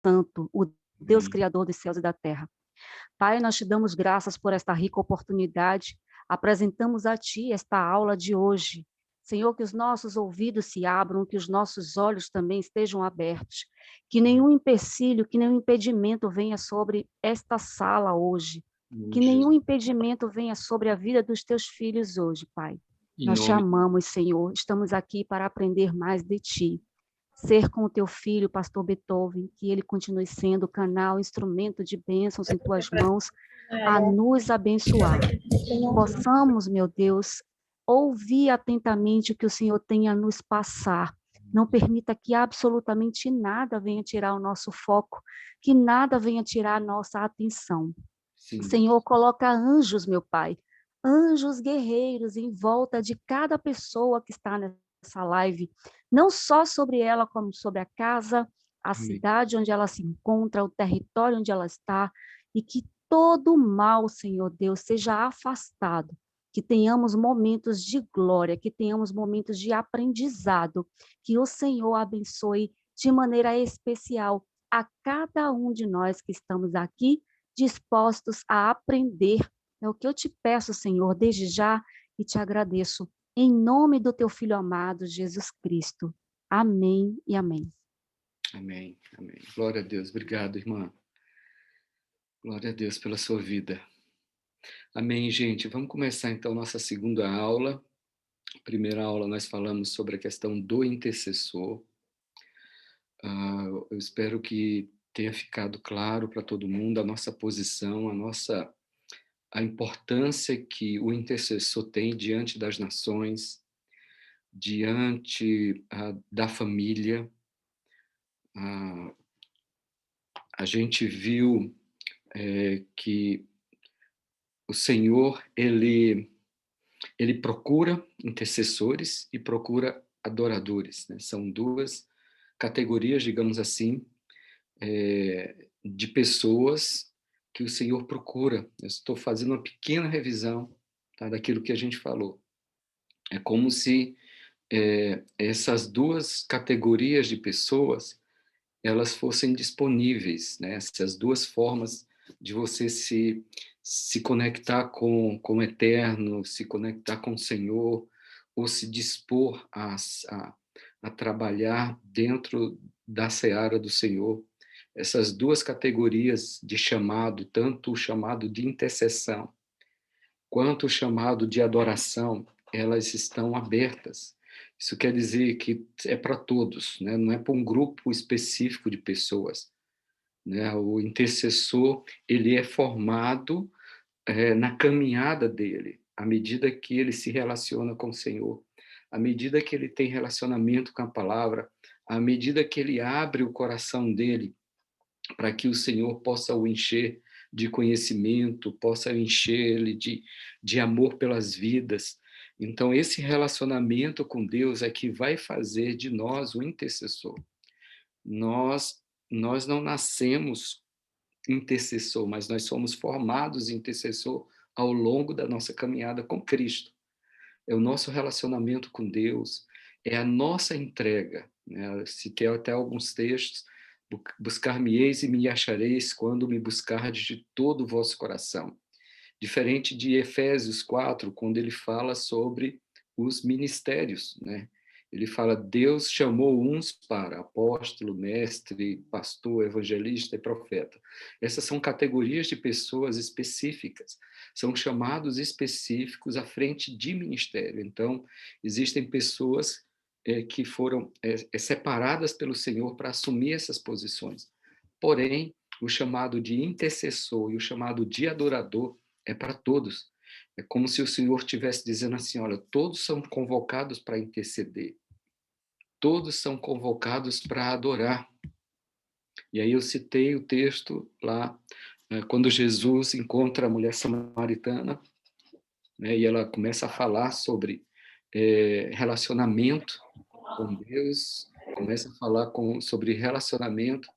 Santo, o Deus Amém. Criador dos céus e da terra. Pai, nós te damos graças por esta rica oportunidade. Apresentamos a Ti esta aula de hoje. Senhor, que os nossos ouvidos se abram, que os nossos olhos também estejam abertos. Que nenhum empecilho, que nenhum impedimento venha sobre esta sala hoje. Em Que nenhum Jesus. impedimento venha sobre a vida dos Teus filhos hoje, Pai. Em Nós te nome amamos, Senhor. Estamos aqui para aprender mais de Ti. Ser com o teu filho, pastor Beethoven, que ele continue sendo canal, instrumento de bênçãos em tuas mãos, a nos abençoar. Que possamos, meu Deus, ouvir atentamente o que o Senhor tem a nos passar. Não permita que absolutamente nada venha tirar o nosso foco, que nada venha tirar a nossa atenção. sim, Senhor, Deus. coloca anjos, meu Pai, anjos guerreiros em volta de cada pessoa que está nessa live, não só sobre ela, como sobre a casa, a Amém. cidade onde ela se encontra, o território onde ela está, e que todo mal, Senhor Deus, seja afastado, que tenhamos momentos de glória, que tenhamos momentos de aprendizado, que o Senhor abençoe de maneira especial a cada um de nós que estamos aqui dispostos a aprender. É o que eu te peço, Senhor, desde já, e te agradeço. Em nome do teu Filho amado, Jesus Cristo. Amém e amém. Amém. Amém. Glória a Deus. Obrigado, irmã. Glória a Deus pela sua vida. Amém, gente. Vamos começar então nossa segunda aula. Primeira aula nós falamos sobre a questão do intercessor. Eu espero que tenha ficado claro para todo mundo a nossa posição, a importância que o intercessor tem diante das nações, diante da família. A gente viu que o Senhor, ele procura intercessores e procura adoradores, né? São duas categorias, digamos assim, de pessoas que o Senhor procura. Eu estou fazendo uma pequena revisão, tá, daquilo que a gente falou. É como se essas duas categorias de pessoas elas fossem disponíveis, né? Essas duas formas de você se conectar com o Eterno, se conectar com o Senhor, ou se dispor a trabalhar dentro da seara do Senhor. Essas duas categorias de chamado, tanto o chamado de intercessão, quanto o chamado de adoração, elas estão abertas. Isso quer dizer que é para todos, né? Não é para um grupo específico de pessoas, né? O intercessor, ele é formado na caminhada dele, à medida que ele se relaciona com o Senhor, à medida que ele tem relacionamento com a palavra, à medida que ele abre o coração dele para que o Senhor possa o encher de conhecimento, possa encher ele de amor pelas vidas. Então, esse relacionamento com Deus é que vai fazer de nós o intercessor. Nós não nascemos intercessor, mas nós somos formados intercessor ao longo da nossa caminhada com Cristo. É o nosso relacionamento com Deus, é a nossa entrega, né? Eu citei até alguns textos: buscar-me-eis e me achareis quando me buscardes de todo o vosso coração. Diferente de Efésios 4, quando ele fala sobre os ministérios, né? Ele fala, Deus chamou uns para apóstolo, mestre, pastor, evangelista e profeta. Essas são categorias de pessoas específicas, são chamados específicos à frente de ministério. Então, existem pessoas que foram separadas pelo Senhor para assumir essas posições. Porém, o chamado de intercessor e o chamado de adorador é para todos. É como se o Senhor estivesse dizendo assim, olha, todos são convocados para interceder. Todos são convocados para adorar. E aí eu citei o texto lá, quando Jesus encontra a mulher samaritana, né, e ela começa a falar sobre relacionamento com Deus, começa a falar sobre relacionamento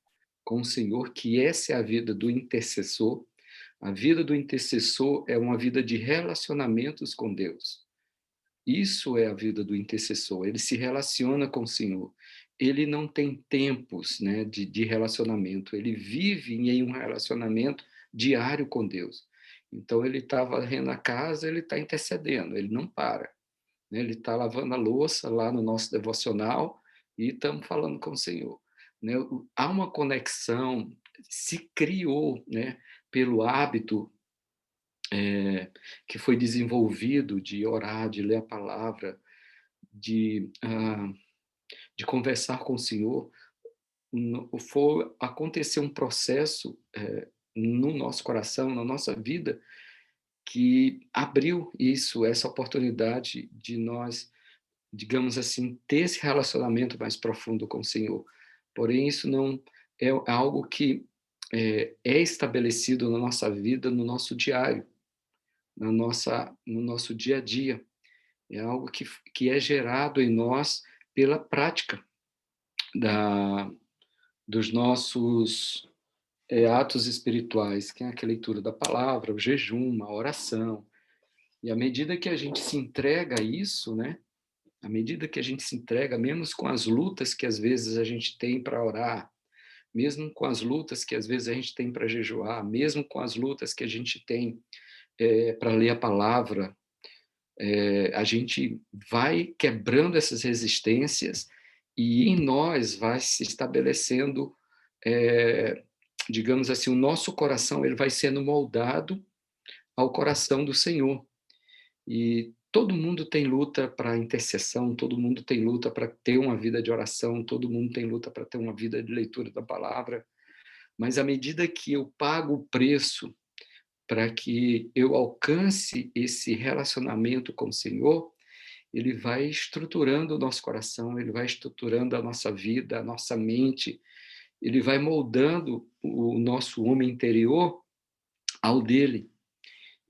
com o Senhor, que essa é a vida do intercessor. A vida do intercessor é uma vida de relacionamentos com Deus. Isso é a vida do intercessor. Ele se relaciona com o Senhor. ele não tem tempos, né, de relacionamento, ele vive em um relacionamento diário com Deus. Então ele está varrendo a casa, ele está intercedendo, ele não para, né, ele está lavando a louça lá no nosso devocional e estamos falando com o Senhor, né. Há uma conexão, se criou, né, pelo hábito, que foi desenvolvido de orar, de ler a palavra, de, de conversar com o Senhor. Acontecer um processo, no nosso coração, na nossa vida, que abriu isso, essa oportunidade de nós, digamos assim, ter esse relacionamento mais profundo com o Senhor. Porém, isso não é algo que é estabelecido na nossa vida, no nosso diário, no nosso dia a dia. É algo que é gerado em nós pela prática da dos nossos, atos espirituais, que é a leitura da palavra, o jejum, a oração. E à medida que a gente se entrega a isso, né, à medida que a gente se entrega, mesmo com as lutas que às vezes a gente tem para orar, mesmo com as lutas que às vezes a gente tem para jejuar, mesmo com as lutas que a gente tem, para ler a palavra, a gente vai quebrando essas resistências e em nós vai se estabelecendo, eh, digamos assim, o nosso coração ele vai sendo moldado ao coração do Senhor. E todo mundo tem luta para intercessão, todo mundo tem luta para ter uma vida de oração, todo mundo tem luta para ter uma vida de leitura da palavra, mas à medida que eu pago o preço para que eu alcance esse relacionamento com o Senhor, ele vai estruturando o nosso coração, ele vai estruturando a nossa vida, a nossa mente, ele vai moldando o nosso homem interior ao dele.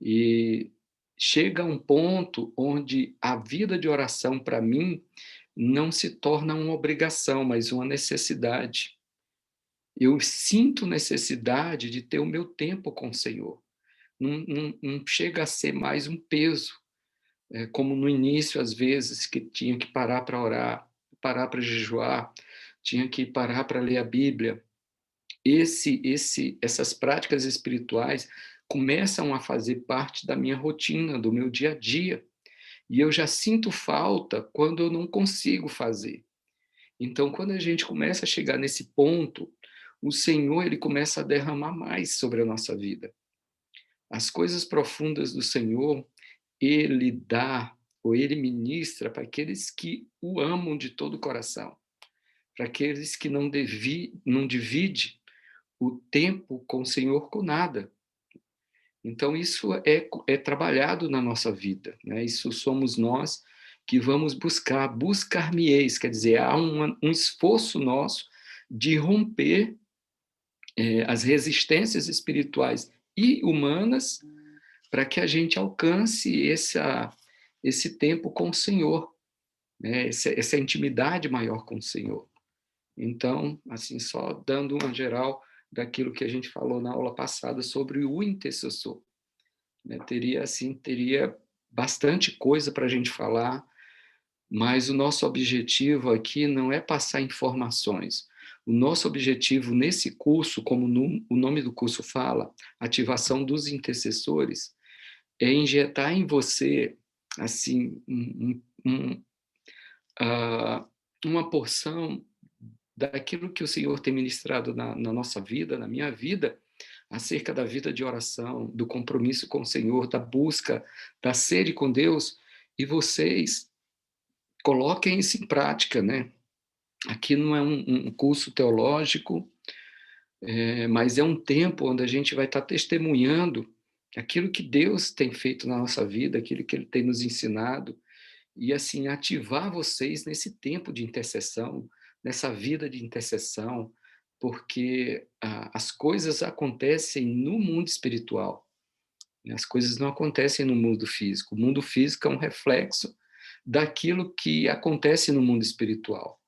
E chega um ponto onde a vida de oração, para mim, não se torna uma obrigação, mas uma necessidade. Eu sinto necessidade de ter o meu tempo com o Senhor. Não chega a ser mais um peso, como no início, às vezes, que tinha que parar para orar, parar para jejuar, tinha que parar para ler a Bíblia. Essas práticas espirituais começam a fazer parte da minha rotina, do meu dia a dia, e eu já sinto falta quando eu não consigo fazer. Então, quando a gente começa a chegar nesse ponto, o Senhor ele começa a derramar mais sobre a nossa vida. As coisas profundas do Senhor, ele dá ou ele ministra para aqueles que o amam de todo o coração, para aqueles que não divide o tempo com o Senhor com nada. Então isso é trabalhado na nossa vida, né? Isso somos nós que vamos buscar, buscar-me-eis, quer dizer, há um esforço nosso de romper, as resistências espirituais e humanas para que a gente alcance esse tempo com o Senhor, né? Essa intimidade maior com o Senhor. Então, assim, só dando uma geral daquilo que a gente falou na aula passada sobre o intercessor, né? Teria bastante coisa para a gente falar, mas o nosso objetivo aqui não é passar informações. O nosso objetivo nesse curso, como o nome do curso fala, ativação dos intercessores, é injetar em você, assim, ah, uma porção daquilo que o Senhor tem ministrado na nossa vida, na minha vida, acerca da vida de oração, do compromisso com o Senhor, da busca, da sede com Deus, e vocês coloquem isso em prática, né? Aqui não é um curso teológico, mas é um tempo onde a gente vai estar testemunhando aquilo que Deus tem feito na nossa vida, aquilo que Ele tem nos ensinado, e assim ativar vocês nesse tempo de intercessão, nessa vida de intercessão, porque as coisas acontecem no mundo espiritual, né? As coisas não acontecem no mundo físico. O mundo físico é um reflexo daquilo que acontece no mundo espiritual.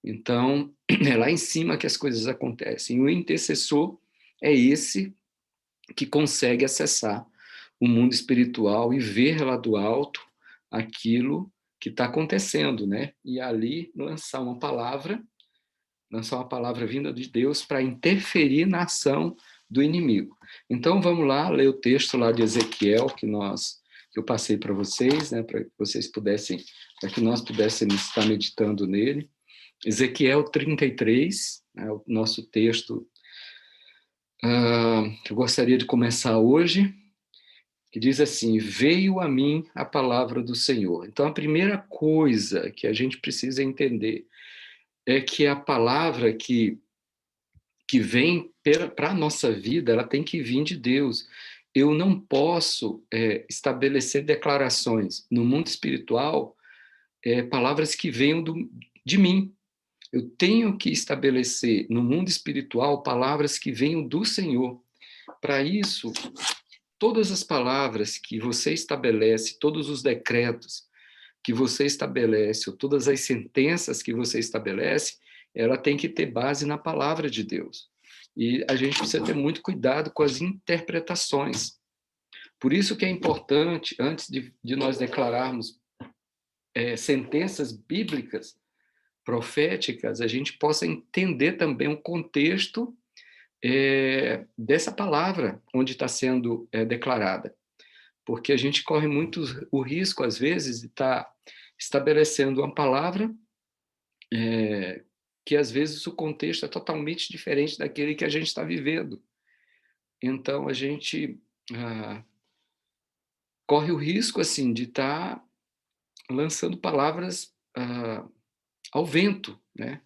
Então, é lá em cima que as coisas acontecem. O intercessor é esse que consegue acessar o mundo espiritual e ver lá do alto aquilo que está acontecendo, né? E ali lançar uma palavra lançar uma palavra vinda de Deus para interferir na ação do inimigo. Então, vamos lá ler o texto lá de Ezequiel que eu passei para vocês, né, para que vocês pudessem, para que nós pudéssemos estar meditando nele. Ezequiel 33, né, o nosso texto que eu gostaria de começar hoje, que diz assim: veio a mim a palavra do Senhor. Então, a primeira coisa que a gente precisa entender é que a palavra que vem para a nossa vida, ela tem que vir de Deus. Eu não posso estabelecer declarações no mundo espiritual, palavras que venham de mim. Eu tenho que estabelecer no mundo espiritual palavras que venham do Senhor. Para isso, todas as palavras que você estabelece, todos os decretos que você estabelece, ou todas as sentenças que você estabelece, ela tem que ter base na palavra de Deus. E a gente precisa ter muito cuidado com as interpretações. Por isso que é importante, antes de nós declararmos sentenças bíblicas, proféticas, a gente possa entender também o contexto dessa palavra onde está sendo declarada. Porque a gente corre muito o risco, às vezes, de estar estabelecendo uma palavra que, às vezes, o contexto é totalmente diferente daquele que a gente está vivendo. Então, a gente corre o risco, assim, de estar lançando palavras ao vento, né?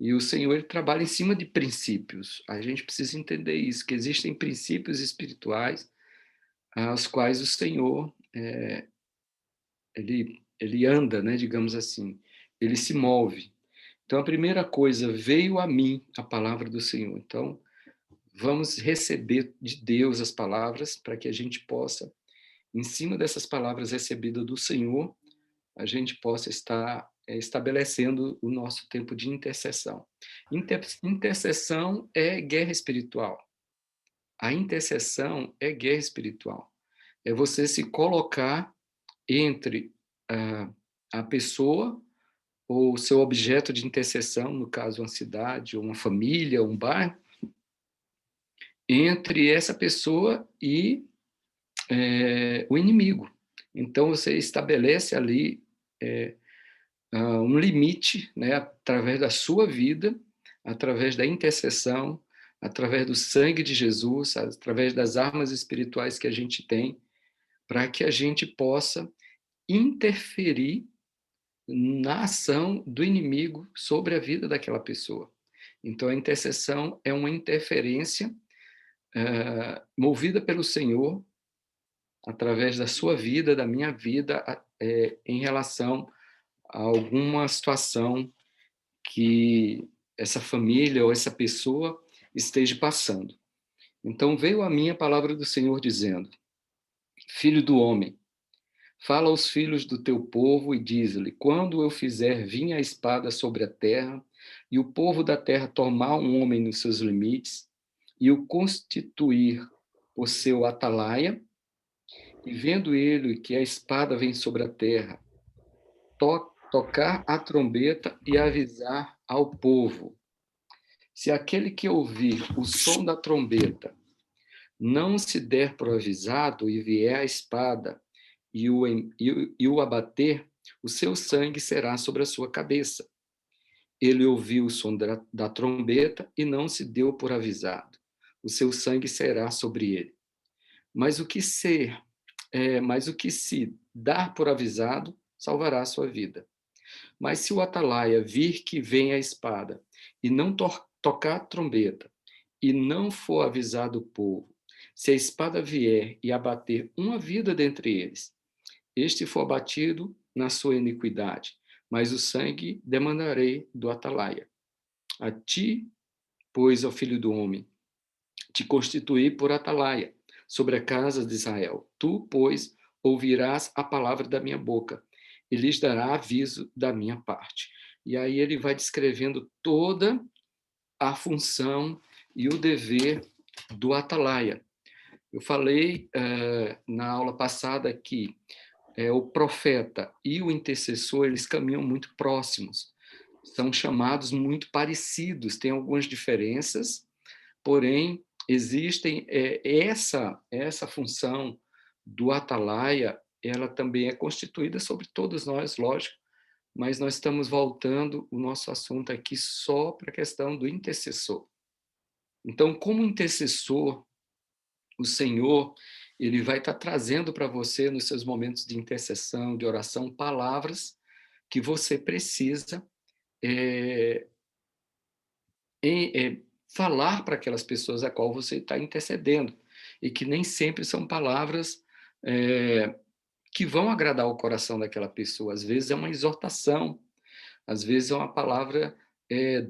E o Senhor, ele trabalha em cima de princípios. A gente precisa entender isso, que existem princípios espirituais aos quais o Senhor ele anda, né, digamos assim, ele se move. Então, a primeira coisa, veio a mim a palavra do Senhor. Então, vamos receber de Deus as palavras para que a gente possa, em cima dessas palavras recebidas do Senhor, a gente possa estar estabelecendo o nosso tempo de intercessão. Intercessão é guerra espiritual. A intercessão é guerra espiritual. É você se colocar entre a pessoa ou o seu objeto de intercessão, no caso uma cidade, ou uma família, um bairro, entre essa pessoa e o inimigo. Então, você estabelece ali um limite, né, através da sua vida, através da intercessão, através do sangue de Jesus, através das armas espirituais que a gente tem, para que a gente possa interferir na ação do inimigo sobre a vida daquela pessoa. Então, a intercessão é uma interferência movida pelo Senhor, através da sua vida, da minha vida, em relação a alguma situação que essa família ou essa pessoa esteja passando. Então, veio a mim a palavra do Senhor dizendo: Filho do homem, fala aos filhos do teu povo e diz-lhe: quando eu fizer vir a espada sobre a terra, e o povo da terra tomar um homem nos seus limites, e o constituir o seu atalaia, e vendo ele que a espada vem sobre a terra, tocar a trombeta e avisar ao povo. Se aquele que ouvir o som da trombeta não se der por avisado e vier a espada e o abater, o seu sangue será sobre a sua cabeça. Ele ouviu o som da trombeta e não se deu por avisado. O seu sangue será sobre ele. Mas o que se dar por avisado, salvará a sua vida. Mas se o atalaia vir que vem a espada e não tocar a trombeta e não for avisado o povo, se a espada vier e abater uma vida dentre eles, este for abatido na sua iniquidade, mas o sangue demandarei do atalaia. A ti, pois, ó filho do homem, te constituí por atalaia sobre a casa de Israel. Tu, pois, ouvirás a palavra da minha boca e lhes dará aviso da minha parte. E aí ele vai descrevendo toda a função e o dever do atalaia. Eu falei na aula passada que o profeta e o intercessor, eles caminham muito próximos. são chamados muito parecidos, tem algumas diferenças, porém, existem essa função do atalaia, ela também é constituída sobre todos nós, lógico, mas nós estamos voltando o nosso assunto aqui só para a questão do intercessor. Então, como intercessor, o Senhor, ele vai estar trazendo para você, nos seus momentos de intercessão, de oração, palavras que você precisa é, falar para aquelas pessoas a qual você está intercedendo, e que nem sempre são palavras que vão agradar o coração daquela pessoa. Às vezes é uma exortação, às vezes é uma palavra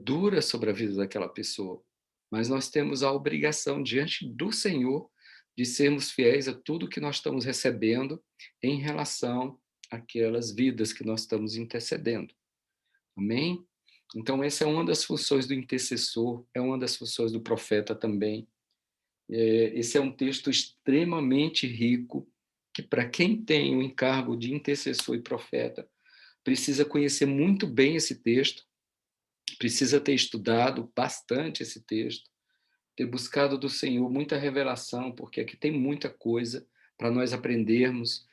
dura sobre a vida daquela pessoa, mas nós temos a obrigação diante do Senhor de sermos fiéis a tudo que nós estamos recebendo em relação àquelas vidas que nós estamos intercedendo. Amém? Então, essa é uma das funções do intercessor, é uma das funções do profeta também. Esse é um texto extremamente rico, que para quem tem o encargo de intercessor e profeta, precisa conhecer muito bem esse texto, precisa ter estudado bastante esse texto, ter buscado do Senhor muita revelação, porque aqui tem muita coisa para nós aprendermos.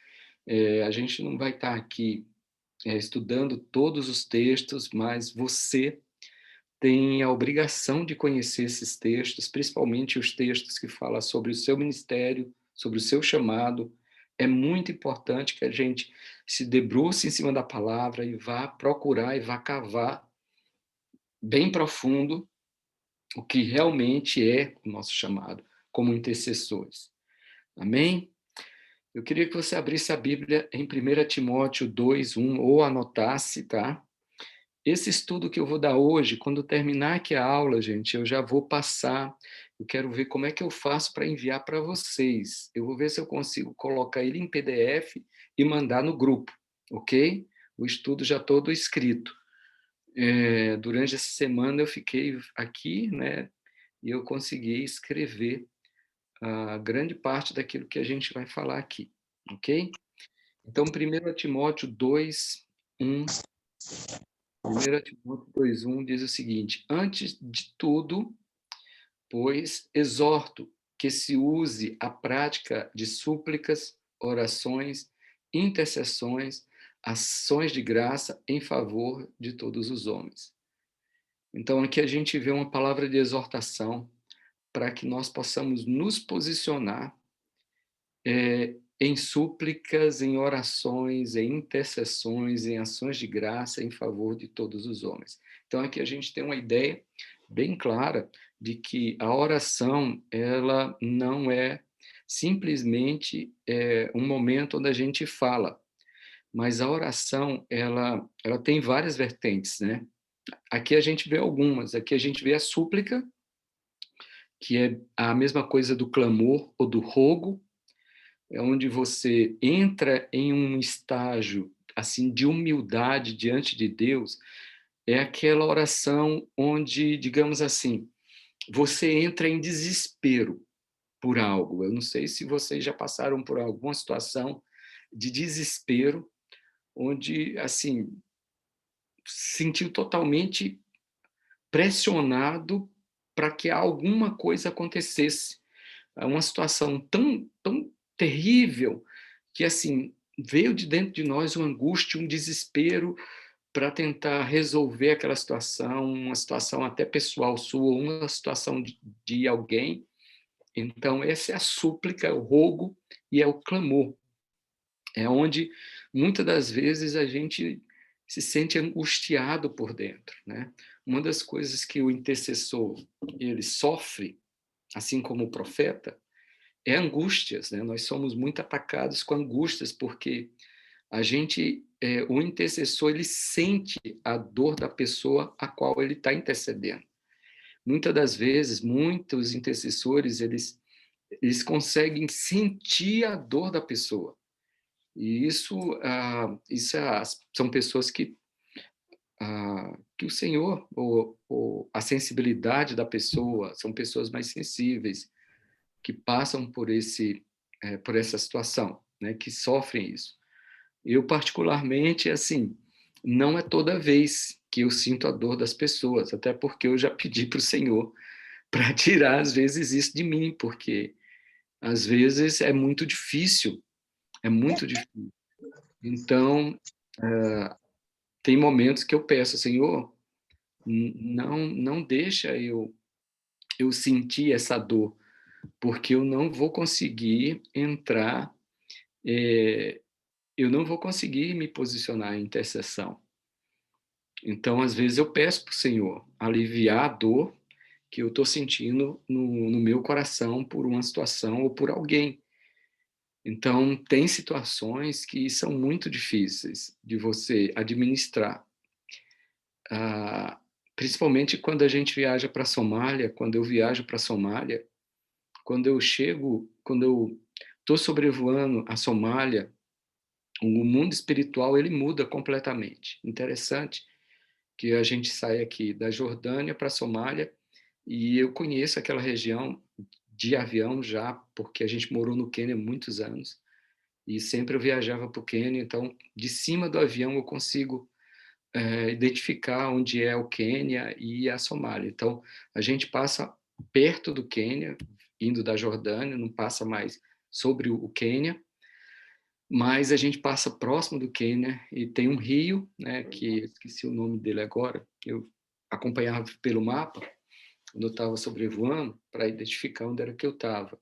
A gente não vai estar aqui estudando todos os textos, mas você tem a obrigação de conhecer esses textos, principalmente os textos que falam sobre o seu ministério, sobre o seu chamado. É muito importante que a gente se debruce em cima da palavra e vá procurar e vá cavar bem profundo o que realmente é o nosso chamado como intercessores. Amém? Eu queria que você abrisse a Bíblia em 1 Timóteo 2:1 ou anotasse, tá? Esse estudo que eu vou dar hoje, quando terminar aqui a aula, gente, eu já vou passar. Eu quero ver como é que eu faço para enviar para vocês. Eu vou ver se eu consigo colocar ele em PDF e mandar no grupo, ok? O estudo já todo escrito. Durante essa semana eu fiquei aqui, né? E eu consegui escrever a grande parte daquilo que a gente vai falar aqui, ok? Então, 1 Timóteo 2:1 1 Timóteo 2:1 diz o seguinte: antes de tudo, pois, exorto que se use a prática de súplicas, orações, intercessões, ações de graça em favor de todos os homens. Então, aqui a gente vê uma palavra de exortação para que nós possamos nos posicionar em súplicas, em orações, em intercessões, em ações de graça em favor de todos os homens. Então, aqui a gente tem uma ideia bem clara de que a oração, ela não é simplesmente um momento onde a gente fala, mas a oração, ela tem várias vertentes, né? Aqui a gente vê algumas. Aqui a gente vê a súplica, que é a mesma coisa do clamor ou do rogo, é onde você entra em um estágio assim de humildade diante de Deus, é aquela oração onde, digamos assim, você entra em desespero por algo. Eu não sei se vocês já passaram por alguma situação de desespero, onde assim se sentiu totalmente pressionado para que alguma coisa acontecesse. É uma situação tão terrível que assim veio de dentro de nós uma angústia, um desespero para tentar resolver aquela situação, uma situação até pessoal sua, uma situação de alguém. Então, essa é a súplica, é o rogo e é o clamor. É onde, muitas das vezes, a gente se sente angustiado por dentro, né? Uma das coisas que o intercessor ele sofre, assim como o profeta, é angústias, né? Nós somos muito atacados com angústias, porque a gente, o intercessor, ele sente a dor da pessoa a qual ele está intercedendo. Muitas das vezes, muitos intercessores, eles conseguem sentir a dor da pessoa. E são pessoas que o Senhor, ou a sensibilidade da pessoa, são pessoas mais sensíveis, que passam por essa situação, né, que sofrem isso. Eu, particularmente, assim, não é toda vez que eu sinto a dor das pessoas, até porque eu já pedi para o Senhor para tirar, às vezes, isso de mim, porque, às vezes, é muito difícil, é muito difícil. Então, tem momentos que eu peço: "Senhor, não deixa eu sentir essa dor, porque eu não vou conseguir entrar, eu não vou conseguir me posicionar em intercessão". Então, às vezes, eu peço para o Senhor aliviar a dor que eu estou sentindo no meu coração por uma situação ou por alguém. Então, tem situações que são muito difíceis de você administrar. Ah, principalmente quando a gente viaja para a Somália, quando eu viajo para a Somália, quando eu estou sobrevoando a Somália, o mundo espiritual ele muda completamente. Interessante que a gente sai aqui da Jordânia para a Somália e eu conheço aquela região de avião já, porque a gente morou no Quênia há muitos anos e sempre eu viajava para o Quênia, então de cima do avião eu consigo identificar onde é o Quênia e a Somália. Então a gente passa perto do Quênia, indo da Jordânia, não passa mais sobre o Quênia, mas a gente passa próximo do Quênia e tem um rio, né, que eu esqueci o nome dele agora, eu acompanhava pelo mapa, quando eu estava sobrevoando, para identificar onde era que eu estava.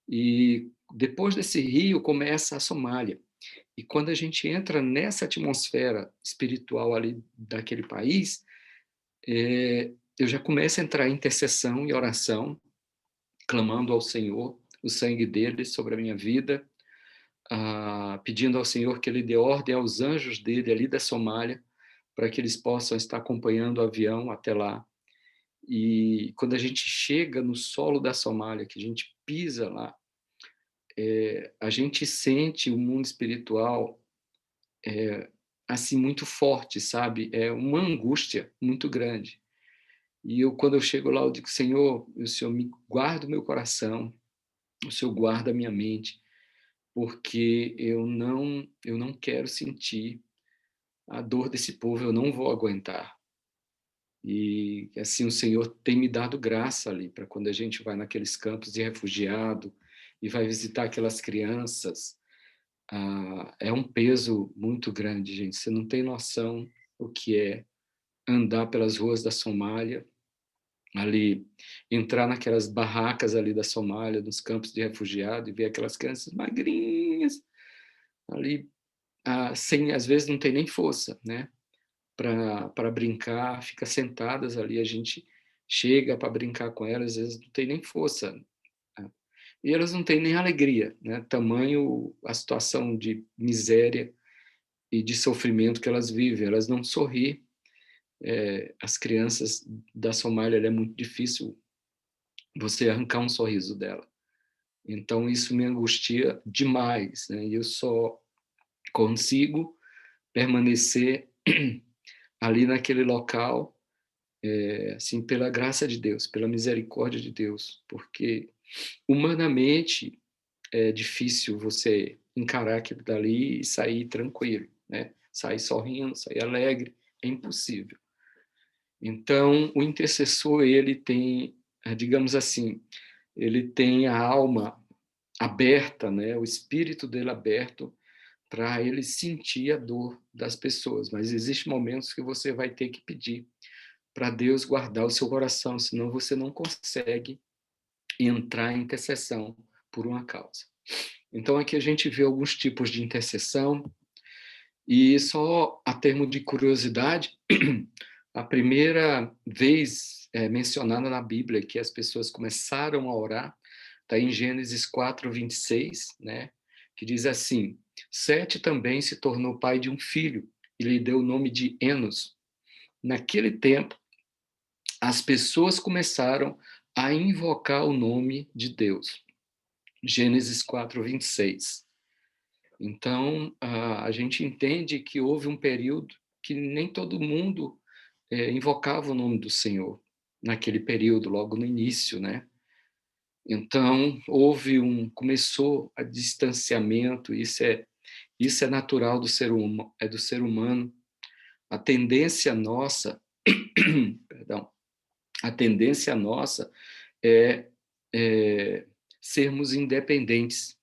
E depois desse rio começa a Somália. E quando a gente entra nessa atmosfera espiritual ali daquele país, eu já começo a entrar em intercessão e oração, clamando ao Senhor o sangue dele sobre a minha vida, pedindo ao Senhor que ele dê ordem aos anjos dele ali da Somália, para que eles possam estar acompanhando o avião até lá. E quando a gente chega no solo da Somália, que a gente pisa lá, a gente sente o mundo espiritual assim muito forte, sabe? É uma angústia muito grande. E quando eu chego lá, eu digo: Senhor, o Senhor me guarda o meu coração, o Senhor guarda a minha mente, porque eu não quero sentir a dor desse povo, eu não vou aguentar. E assim o Senhor tem me dado graça ali para quando a gente vai naqueles campos de refugiado e vai visitar aquelas crianças, é um peso muito grande, gente. Você não tem noção o que é andar pelas ruas da Somália, ali, entrar naquelas barracas ali da Somália, nos campos de refugiado, e ver aquelas crianças magrinhas ali, sem, às vezes não tem nem força, né, para brincar, fica sentadas ali, a gente chega para brincar com elas, às vezes não tem nem força, né? E elas não têm nem alegria, né, tamanho a situação de miséria e de sofrimento que elas vivem, elas não sorriem. As crianças da Somália, é muito difícil você arrancar um sorriso dela. Então isso me angustia demais, né? E eu só consigo permanecer ali naquele local, assim, pela graça de Deus, pela misericórdia de Deus, porque humanamente é difícil você encarar aquilo dali e sair tranquilo, né? Sair sorrindo, sair alegre, é impossível. Então, o intercessor, ele tem, digamos assim, ele tem a alma aberta, né? O espírito dele aberto para ele sentir a dor das pessoas. Mas existem momentos que você vai ter que pedir para Deus guardar o seu coração, senão você não consegue entrar em intercessão por uma causa. Então, aqui a gente vê alguns tipos de intercessão, e só a termo de curiosidade, a primeira vez mencionada na Bíblia que as pessoas começaram a orar está em Gênesis 4:26, né? Que diz assim: Sete também se tornou pai de um filho e lhe deu o nome de Enos. Naquele tempo, as pessoas começaram a invocar o nome de Deus. Gênesis 4:26. Então, a gente entende que houve um período que nem todo mundo invocava o nome do Senhor, naquele período, logo no início, né? Então, começou a distanciamento, isso é natural do ser humano, A tendência nossa, perdão, a tendência nossa é sermos independentes.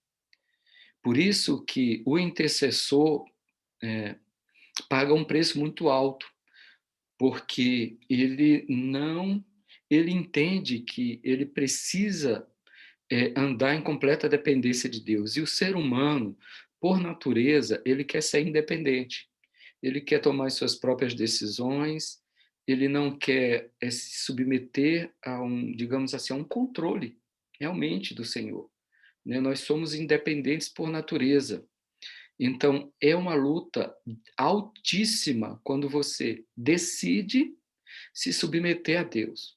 Por isso que o intercessor paga um preço muito alto, porque ele entende que ele precisa andar em completa dependência de Deus. E o ser humano, por natureza, ele quer ser independente. Ele quer tomar as suas próprias decisões, ele não quer se submeter a digamos assim, a um controle realmente do Senhor, né? Nós somos independentes por natureza. Então, é uma luta altíssima quando você decide se submeter a Deus.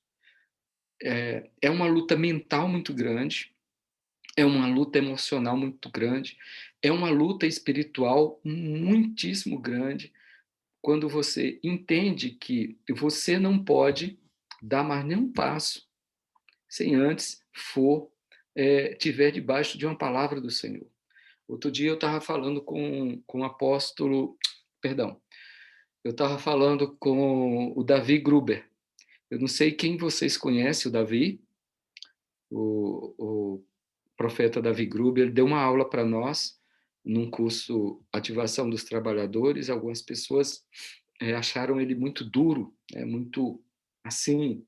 É uma luta mental muito grande, é uma luta emocional muito grande, é uma luta espiritual muitíssimo grande, quando você entende que você não pode dar mais nenhum passo sem antes tiver debaixo de uma palavra do Senhor. Outro dia eu estava falando com o apóstolo, perdão, eu estava falando com o Davi Gruber. Eu não sei quem vocês conhecem, o Davi, o profeta Davi Gruber. Ele deu uma aula para nós num curso Ativação dos Trabalhadores. Algumas pessoas acharam ele muito duro, muito assim,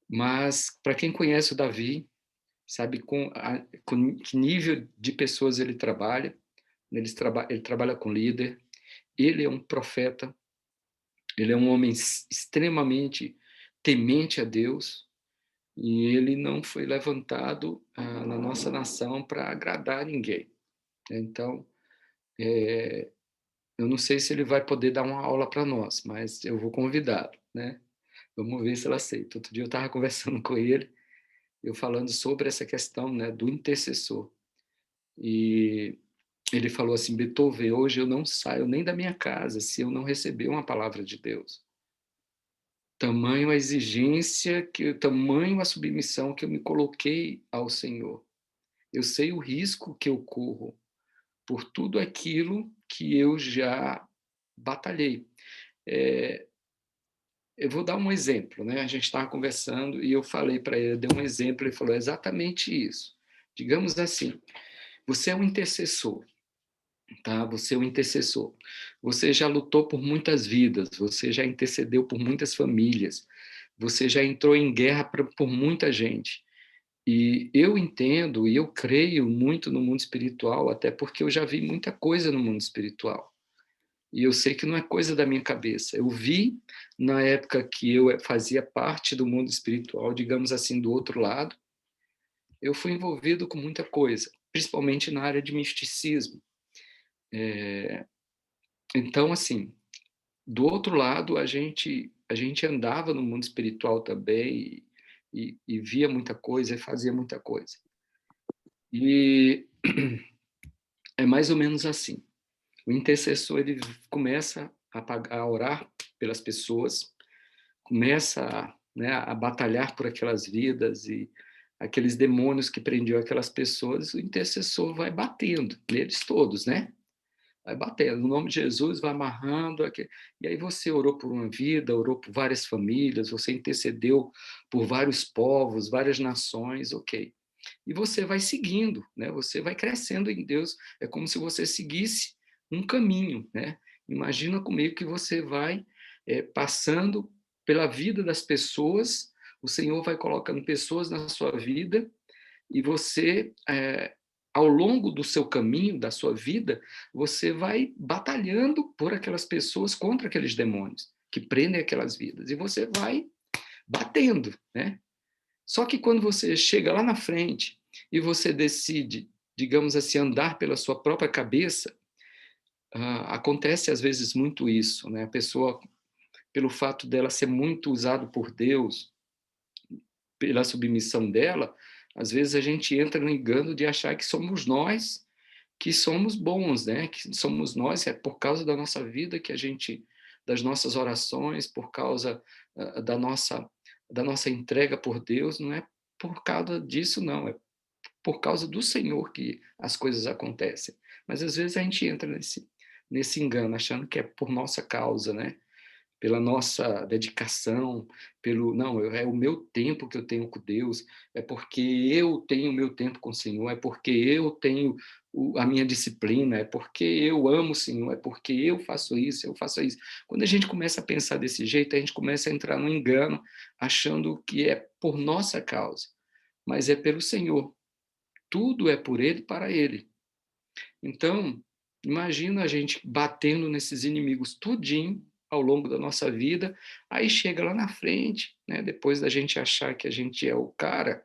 mas para quem conhece o Davi, sabe com que nível de pessoas ele trabalha. Ele trabalha com líder, ele é um profeta, ele é um homem extremamente temente a Deus, e ele não foi levantado na nossa nação para agradar ninguém. Então, eu não sei se ele vai poder dar uma aula para nós, mas eu vou convidá-lo, né? Vamos ver se ele aceita. Outro dia eu estava conversando com ele, eu falando sobre essa questão, né, do intercessor. E ele falou assim: Beethoven, hoje eu não saio nem da minha casa se eu não receber uma palavra de Deus. Tamanho a exigência, tamanho a submissão que eu me coloquei ao Senhor. Eu sei o risco que eu corro por tudo aquilo que eu já batalhei. Eu vou dar um exemplo, né? A gente estava conversando e eu falei para ele, eu dei um exemplo, ele falou exatamente isso. Digamos assim, você é um intercessor, tá? Você é um intercessor. Você já lutou por muitas vidas, você já intercedeu por muitas famílias, você já entrou em guerra por muita gente. E eu entendo e eu creio muito no mundo espiritual, até porque eu já vi muita coisa no mundo espiritual. E eu sei que não é coisa da minha cabeça. Eu vi na época que eu fazia parte do mundo espiritual, digamos assim, do outro lado, eu fui envolvido com muita coisa, principalmente na área de misticismo. Então, assim, do outro lado, a gente andava no mundo espiritual também e via muita coisa e fazia muita coisa. E é mais ou menos assim. O intercessor ele começa a orar pelas pessoas, começa né, a batalhar por aquelas vidas e aqueles demônios que prendiam aquelas pessoas. O intercessor vai batendo neles todos, né? Vai batendo, no nome de Jesus, vai amarrando. E aí você orou por uma vida, orou por várias famílias, você intercedeu por vários povos, várias nações, ok. E você vai seguindo, né? Você vai crescendo em Deus. É como se você seguisse um caminho, né? Imagina comigo que você vai passando pela vida das pessoas, o Senhor vai colocando pessoas na sua vida e você, ao longo do seu caminho, da sua vida, você vai batalhando por aquelas pessoas contra aqueles demônios que prendem aquelas vidas. E você vai batendo, né? Só que quando você chega lá na frente e você decide, digamos assim, andar pela sua própria cabeça, acontece às vezes muito isso, né? A pessoa, pelo fato dela ser muito usada por Deus, pela submissão dela, às vezes a gente entra no engano de achar que somos nós que somos bons, né? Que somos nós, é por causa da nossa vida que a gente, das nossas orações, por causa da nossa entrega por Deus, não é por causa disso, não, é por causa do Senhor que as coisas acontecem. Mas às vezes a gente entra nesse engano, achando que é por nossa causa, né? pela nossa dedicação, pelo não, é o meu tempo que eu tenho com Deus, é porque eu tenho o meu tempo com o Senhor, é porque eu tenho a minha disciplina, é porque eu amo o Senhor, é porque eu faço isso, eu faço isso. Quando a gente começa a pensar desse jeito, a gente começa a entrar no engano, achando que é por nossa causa, mas é pelo Senhor. Tudo é por Ele e para Ele. Então, imagina a gente batendo nesses inimigos tudinho ao longo da nossa vida, aí chega lá na frente, né, depois da gente achar que a gente é o cara,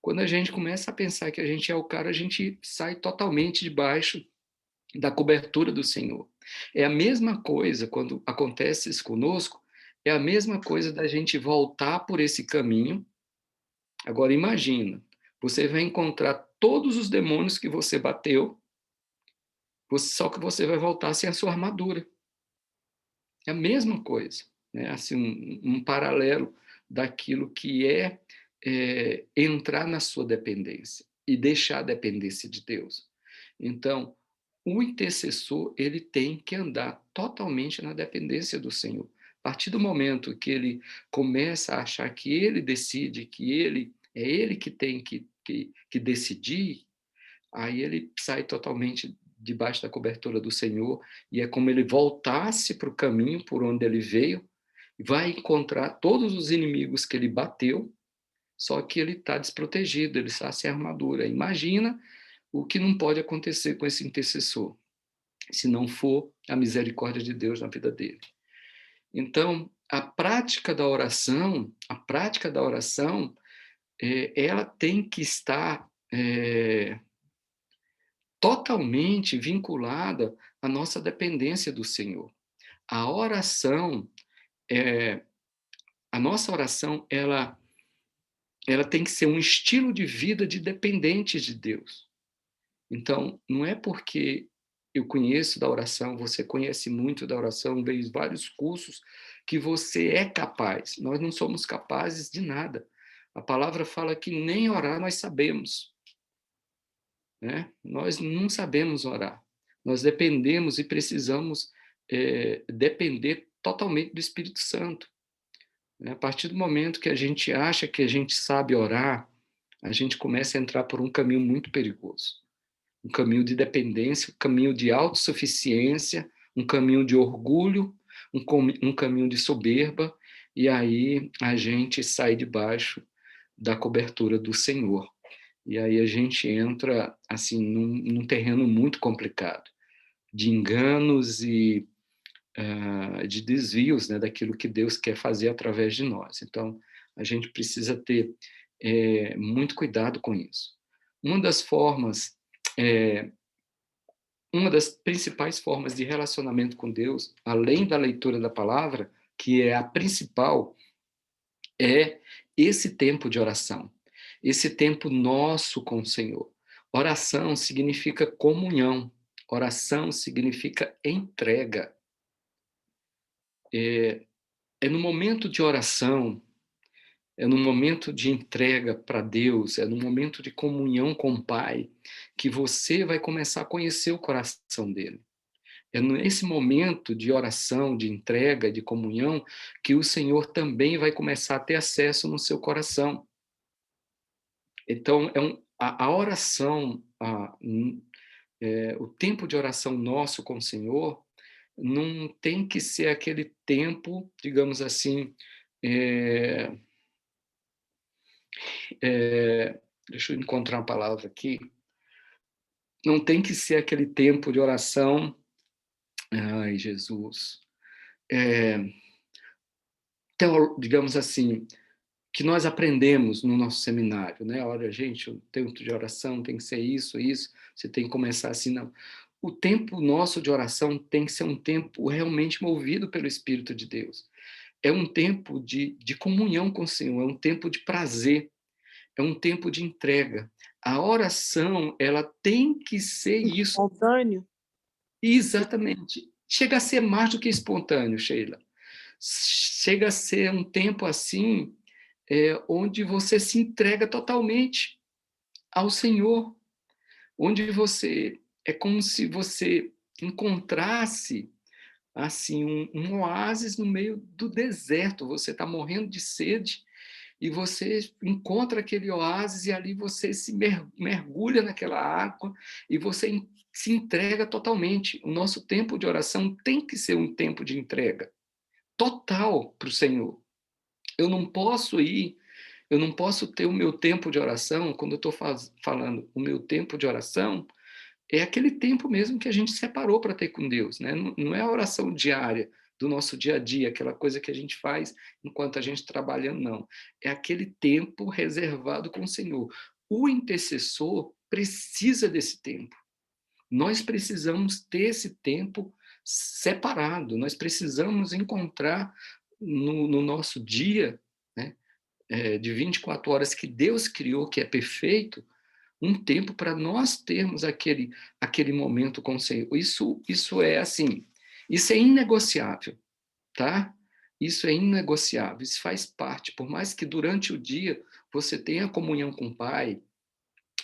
quando a gente começa a pensar que a gente é o cara, a gente sai totalmente debaixo da cobertura do Senhor. É a mesma coisa quando acontece isso conosco, é a mesma coisa da gente voltar por esse caminho. Agora imagina, você vai encontrar todos os demônios que você bateu, só que você vai voltar sem a sua armadura. É a mesma coisa, né? Assim, um paralelo daquilo que entrar na sua dependência e deixar a dependência de Deus. Então, o intercessor, ele tem que andar totalmente na dependência do Senhor. A partir do momento que ele começa a achar que ele decide, que ele que tem que decidir, aí ele sai totalmente debaixo da cobertura do Senhor, e é como ele voltasse para o caminho por onde ele veio, vai encontrar todos os inimigos que ele bateu, só que ele está desprotegido, ele está sem armadura. Imagina o que não pode acontecer com esse intercessor, se não for a misericórdia de Deus na vida dele. Então, a prática da oração, ela tem que estar totalmente vinculada à nossa dependência do Senhor. A oração, eh, a nossa oração, ela tem que ser um estilo de vida de dependentes de Deus. Então, não é porque eu conheço da oração, você conhece muito da oração, veio vários cursos, que você é capaz. Nós não somos capazes de nada. A palavra fala que nem orar nós sabemos, né? Nós não sabemos orar. Nós dependemos e precisamos depender totalmente do Espírito Santo, né? A partir do momento que a gente acha que a gente sabe orar, a gente começa a entrar por um caminho muito perigoso. Um caminho de dependência, um caminho de autossuficiência, um caminho de orgulho, um caminho de soberba, e aí a gente sai debaixo da cobertura do Senhor. E aí a gente entra assim num terreno muito complicado, de enganos e de desvios, né, daquilo que Deus quer fazer através de nós. Então, a gente precisa ter muito cuidado com isso. Uma das formas, é, uma das principais formas de relacionamento com Deus, além da leitura da palavra, que é a principal, é esse tempo de oração, esse tempo nosso com o Senhor. Oração significa comunhão, oração significa entrega. É no momento de oração, é no momento de entrega para Deus, é no momento de comunhão com o Pai, que você vai começar a conhecer o coração dele. É nesse momento de oração, de entrega, de comunhão, que o Senhor também vai começar a ter acesso no seu coração. Então, a oração, o tempo de oração nosso com o Senhor, não tem que ser aquele tempo, digamos assim, é, deixa eu encontrar uma palavra aqui, não tem que ser aquele tempo de oração, ai, Jesus, é, digamos assim, que nós aprendemos no nosso seminário, né? Olha, gente, o tempo de oração tem que ser isso, isso, você tem que começar assim, não. O tempo nosso de oração tem que ser um tempo realmente movido pelo Espírito de Deus. É um tempo de comunhão com o Senhor, é um tempo de prazer, é um tempo de entrega. A oração, ela tem que ser isso. Espontâneo? Exatamente. Chega a ser mais do que espontâneo, Sheila. Chega a ser um tempo assim, onde você se entrega totalmente ao Senhor, onde você é como se você encontrasse assim, um oásis no meio do deserto. Você está morrendo de sede e você encontra aquele oásis e ali você se mergulha naquela água e você se entrega totalmente. O nosso tempo de oração tem que ser um tempo de entrega total para o Senhor. Eu não posso ir, eu não posso ter o meu tempo de oração, quando eu estou falando o meu tempo de oração, é aquele tempo mesmo que a gente separou para ter com Deus, né? Não é a oração diária do nosso dia a dia, aquela coisa que a gente faz enquanto a gente está trabalhando, não. É aquele tempo reservado com o Senhor. O intercessor precisa desse tempo. Nós precisamos ter esse tempo separado, nós precisamos encontrar no nosso dia, né, de 24 horas que Deus criou, que é perfeito, um tempo para nós termos aquele momento com o Senhor. Isso é assim, isso é inegociável, tá? Isso é inegociável, isso faz parte. Por mais que durante o dia você tenha comunhão com o Pai,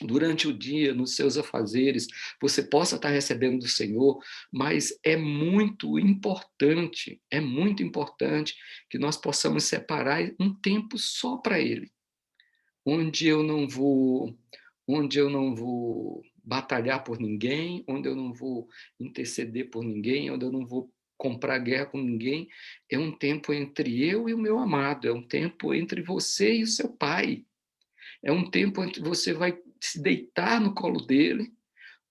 durante o dia, nos seus afazeres, você possa estar recebendo do Senhor, mas é muito importante que nós possamos separar um tempo só para Ele, onde eu não vou, onde eu não vou batalhar por ninguém, onde eu não vou interceder por ninguém, onde eu não vou comprar guerra com ninguém. É um tempo entre eu e o meu amado, é um tempo entre você e o seu pai. É um tempo onde você vai se deitar no colo dele,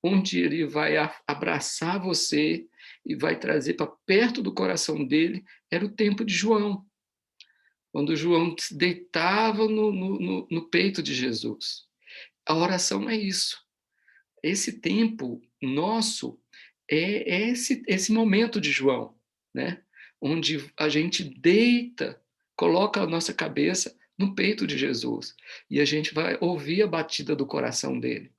onde ele vai abraçar você e vai trazer para perto do coração dele. Era o tempo de João, quando João se deitava no peito de Jesus. A oração é isso. Esse tempo nosso é esse momento de João, né? Onde a gente deita, coloca a nossa cabeça no peito de Jesus e a gente vai ouvir a batida do coração dele.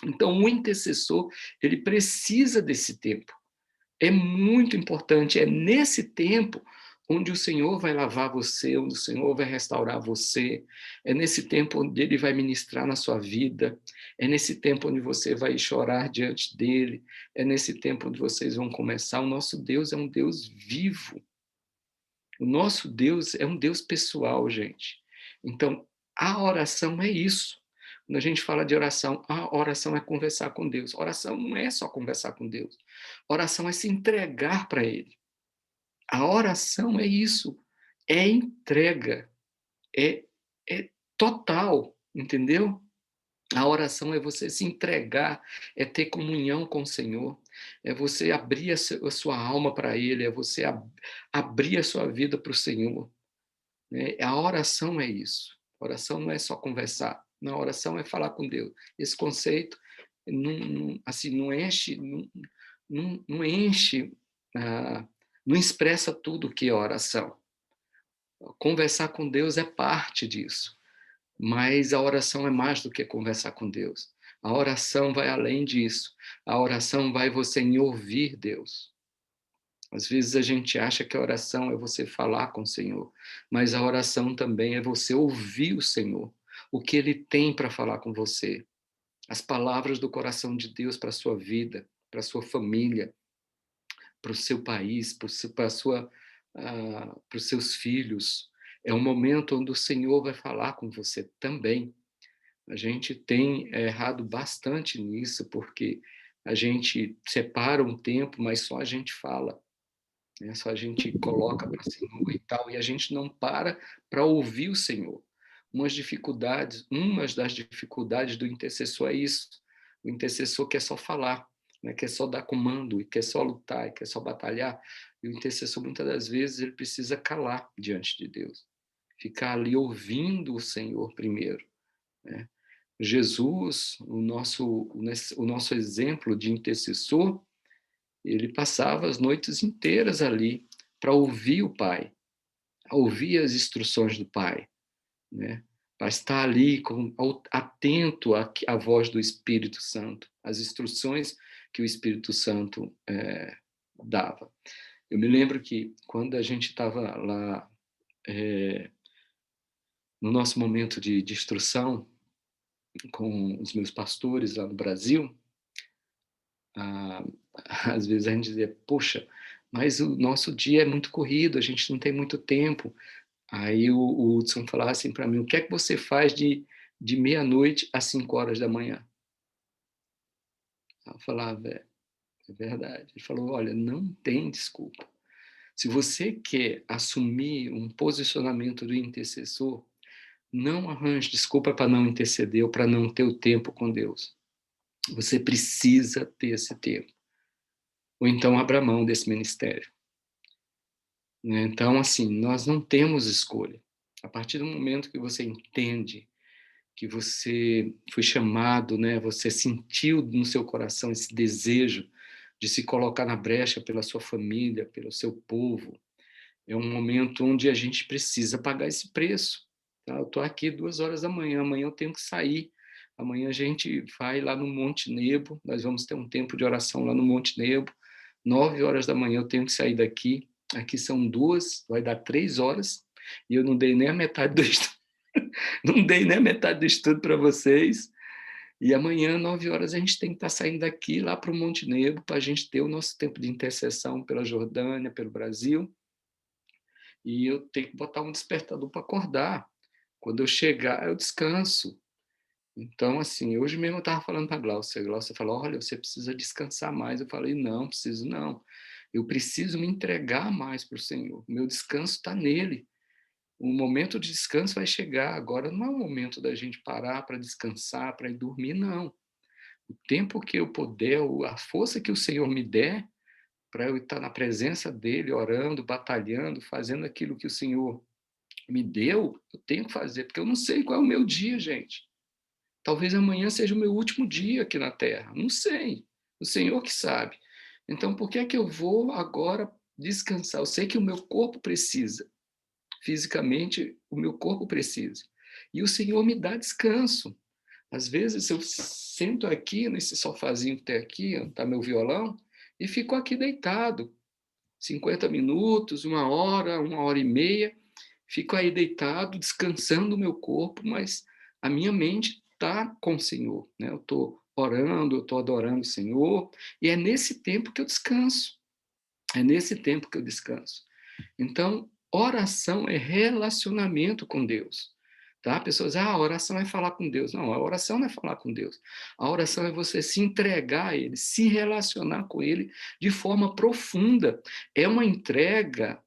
Então, o intercessor, ele precisa desse tempo. É muito importante, é nesse tempo onde o Senhor vai lavar você, onde o Senhor vai restaurar você, é nesse tempo onde Ele vai ministrar na sua vida, é nesse tempo onde você vai chorar diante dEle, é nesse tempo onde vocês vão começar. O nosso Deus é um Deus vivo, o nosso Deus é um Deus pessoal, gente. Então, a oração é isso. Quando a gente fala de oração, a oração é conversar com Deus. Oração não é só conversar com Deus. Oração é se entregar para Ele. A oração é isso. É entrega. É total, entendeu? A oração é você se entregar, é ter comunhão com o Senhor, é você abrir a sua alma para Ele, é você abrir a sua vida para o Senhor, né? A oração é isso. A oração não é só conversar. Não, a oração é falar com Deus. Esse conceito assim, não enche, não enche, não expressa tudo o que é oração. Conversar com Deus é parte disso, mas a oração é mais do que conversar com Deus. A oração vai além disso. A oração vai você em ouvir Deus. Às vezes a gente acha que a oração é você falar com o Senhor, mas a oração também é você ouvir o Senhor, o que Ele tem para falar com você, as palavras do coração de Deus para a sua vida, para a sua família, para o seu país, para os seus filhos. É um momento onde o Senhor vai falar com você também. A gente tem errado bastante nisso, porque a gente separa um tempo, mas só a gente fala, né? Só a gente coloca para o Senhor e tal, e a gente não para ouvir o Senhor. Umas das dificuldades do intercessor é isso. O intercessor quer só falar, né? Quer só dar comando, e quer só lutar, e quer só batalhar. E o intercessor, muitas das vezes, ele precisa calar diante de Deus. Ficar ali ouvindo o Senhor primeiro, né? Jesus, o nosso exemplo de intercessor, ele passava as noites inteiras ali para ouvir o Pai, ouvir as instruções do Pai, né? Para estar ali atento à voz do Espírito Santo, às instruções que o Espírito Santo dava. Eu me lembro que quando a gente estava lá no nosso momento de instrução com os meus pastores lá no Brasil, ah, às vezes a gente dizia, poxa, mas o nosso dia é muito corrido, a gente não tem muito tempo. Aí o Hudson falava assim para mim, o que é que você faz de meia-noite às 5 horas da manhã? Eu falava, é verdade. Ele falou, olha, não tem desculpa. Se você quer assumir um posicionamento do intercessor, não arranje desculpa para não interceder ou para não ter o tempo com Deus. Você precisa ter esse tempo. Ou então abra mão desse ministério. Né? Então, assim, nós não temos escolha. A partir do momento que você entende que você foi chamado, né? Você sentiu no seu coração esse desejo de se colocar na brecha pela sua família, pelo seu povo, é um momento onde a gente precisa pagar esse preço. Tá? Eu estou aqui 2 horas da manhã, amanhã eu tenho que sair. Amanhã a gente vai lá no Monte Nebo, nós vamos ter um tempo de oração lá no Monte Nebo. 9 horas da manhã eu tenho que sair daqui. Aqui são 2, vai dar 3 horas. E eu não dei nem a metade do estudo. Não dei nem a metade do estudo para vocês. E amanhã, 9 horas, a gente tem que estar saindo daqui lá para o Monte Nebo para a gente ter o nosso tempo de intercessão pela Jordânia, pelo Brasil. E eu tenho que botar um despertador para acordar. Quando eu chegar, eu descanso. Então, assim, hoje mesmo eu estava falando para a Glaucia. A Glaucia falou, olha, você precisa descansar mais. Eu falei, não, preciso não. Eu preciso me entregar mais para o Senhor. O meu descanso está nele. O momento de descanso vai chegar. Agora não é o momento da gente parar para descansar, para ir dormir, não. O tempo que eu puder, a força que o Senhor me der, para eu estar na presença dele, orando, batalhando, fazendo aquilo que o Senhor me deu, eu tenho que fazer, porque eu não sei qual é o meu dia, gente. Talvez amanhã seja o meu último dia aqui na Terra, não sei. O Senhor que sabe. Então, por que é que eu vou agora descansar? Eu sei que o meu corpo precisa, fisicamente, o meu corpo precisa. E o Senhor me dá descanso. Às vezes eu sento aqui, nesse sofazinho que tem aqui, onde está meu violão, e fico aqui deitado. 50 minutos, 1 hora e meia, fico aí deitado, descansando o meu corpo, mas a minha mente está com o Senhor. Né? Eu estou orando, eu estou adorando o Senhor, e é nesse tempo que eu descanso. É nesse tempo que eu descanso. Então, oração é relacionamento com Deus. Tá? Pessoas, a oração é falar com Deus. Não, a oração não é falar com Deus. A oração é você se entregar a Ele, se relacionar com Ele de forma profunda. É uma entrega,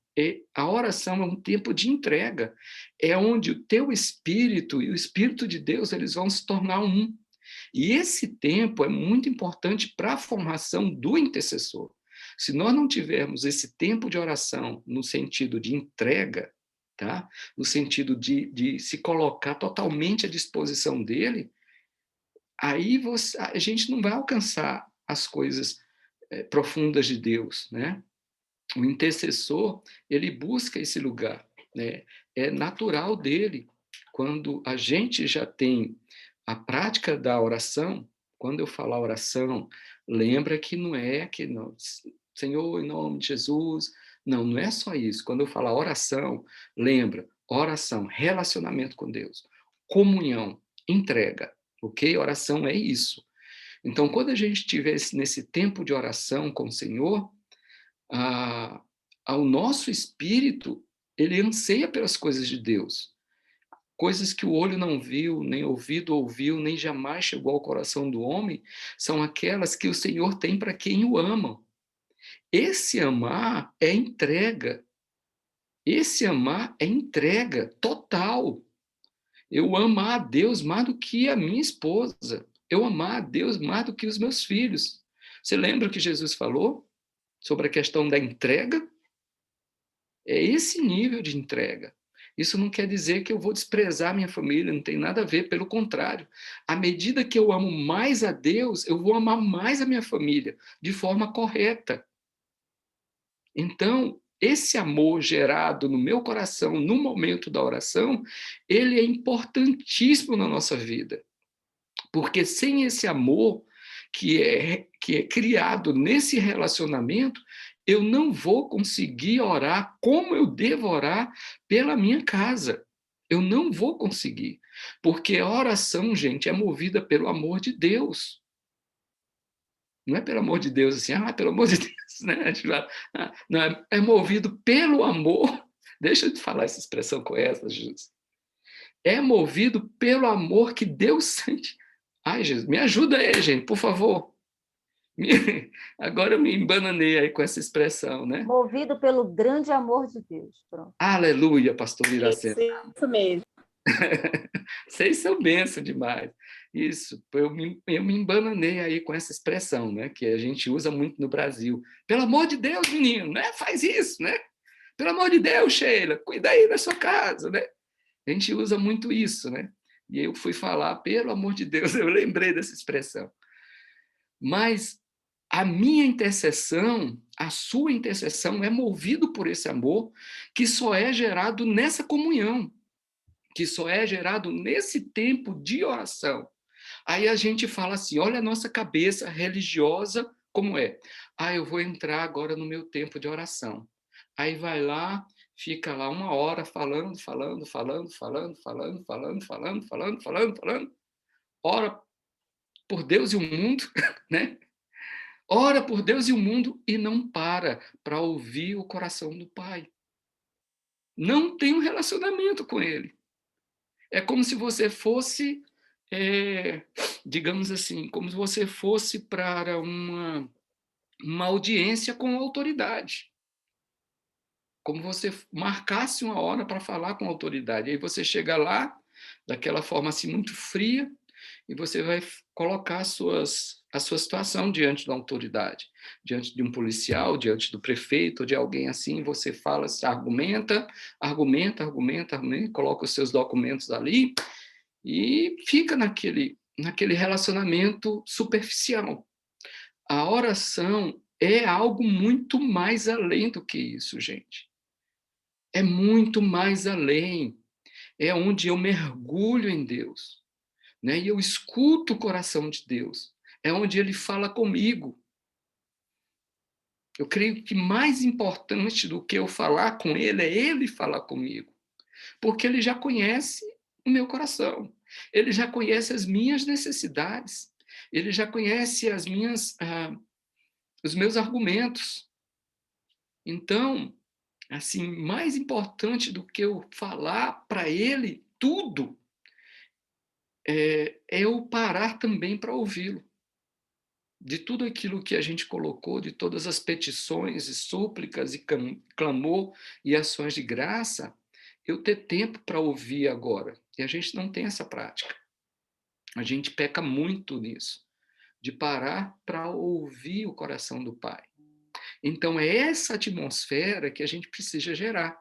a oração é um tempo de entrega. É onde o teu espírito e o Espírito de Deus eles vão se tornar um. E esse tempo é muito importante para a formação do intercessor. Se nós não tivermos esse tempo de oração no sentido de entrega, tá? No sentido de se colocar totalmente à disposição dele, aí a gente não vai alcançar as coisas profundas de Deus, né? O intercessor, ele busca esse lugar, né? É natural dele. Quando a gente já tem a prática da oração, quando eu falar oração, lembra que não é que não, Senhor, em nome de Jesus, não, não é só isso. Quando eu falar oração, lembra, oração, relacionamento com Deus, comunhão, entrega, ok? Oração é isso. Então, quando a gente estiver nesse tempo de oração com o Senhor, ao nosso espírito, ele anseia pelas coisas de Deus. Coisas que o olho não viu, nem ouvido ouviu, nem jamais chegou ao coração do homem, são aquelas que o Senhor tem para quem o ama. Esse amar é entrega. Esse amar é entrega total. Eu amar a Deus mais do que a minha esposa. Eu amar a Deus mais do que os meus filhos. Você lembra o que Jesus falou sobre a questão da entrega? É esse nível de entrega. Isso não quer dizer que eu vou desprezar minha família, não tem nada a ver, pelo contrário. À medida que eu amo mais a Deus, eu vou amar mais a minha família, de forma correta. Então, esse amor gerado no meu coração, no momento da oração, ele é importantíssimo na nossa vida. Porque sem esse amor que é criado nesse relacionamento, eu não vou conseguir orar como eu devo orar pela minha casa. Eu não vou conseguir. Porque a oração, gente, é movida pelo amor de Deus. Não é pelo amor de Deus, assim, pelo amor de Deus, né? Não, é movido pelo amor. Deixa eu te falar essa expressão com essa, Jesus. É movido pelo amor que Deus sente. Ai, Jesus, me ajuda aí, gente, por favor. Agora eu me embananei aí com essa expressão, né? Movido pelo grande amor de Deus. Pronto. Aleluia, pastor Iracema. Isso mesmo. Vocês são bênção demais. Isso, eu me embananei aí com essa expressão, né? Que a gente usa muito no Brasil. Pelo amor de Deus, menino, né? Faz isso, né? Pelo amor de Deus, Sheila, cuida aí da sua casa, né? A gente usa muito isso, né? E eu fui falar, pelo amor de Deus, eu lembrei dessa expressão. Mas a minha intercessão, a sua intercessão é movido por esse amor que só é gerado nessa comunhão, que só é gerado nesse tempo de oração. Aí a gente fala assim, olha a nossa cabeça religiosa como é. Eu vou entrar agora no meu tempo de oração. Aí vai lá, fica lá 1 hora falando, ora por Deus e o mundo, né? Ora por Deus e o mundo e não para ouvir o coração do Pai. Não tem um relacionamento com Ele. É como se você fosse, digamos assim, como se você fosse para uma audiência com a autoridade. Como você marcasse 1 hora para falar com a autoridade. Aí você chega lá, daquela forma assim muito fria, e você vai colocar a sua situação diante da autoridade, diante de um policial, diante do prefeito, ou de alguém assim, você fala, argumenta, coloca os seus documentos ali, e fica naquele relacionamento superficial. A oração é algo muito mais além do que isso, gente. É muito mais além. É onde eu mergulho em Deus, né? E eu escuto o coração de Deus. É onde Ele fala comigo. Eu creio que mais importante do que eu falar com Ele é Ele falar comigo. Porque Ele já conhece o meu coração. Ele já conhece as minhas necessidades. Ele já conhece os meus argumentos. Então, assim, mais importante do que eu falar para Ele tudo, é eu parar também para ouvi-lo. De tudo aquilo que a gente colocou, de todas as petições e súplicas e clamor e ações de graça, eu ter tempo para ouvir agora. E a gente não tem essa prática. A gente peca muito nisso, de parar para ouvir o coração do Pai. Então, é essa atmosfera que a gente precisa gerar.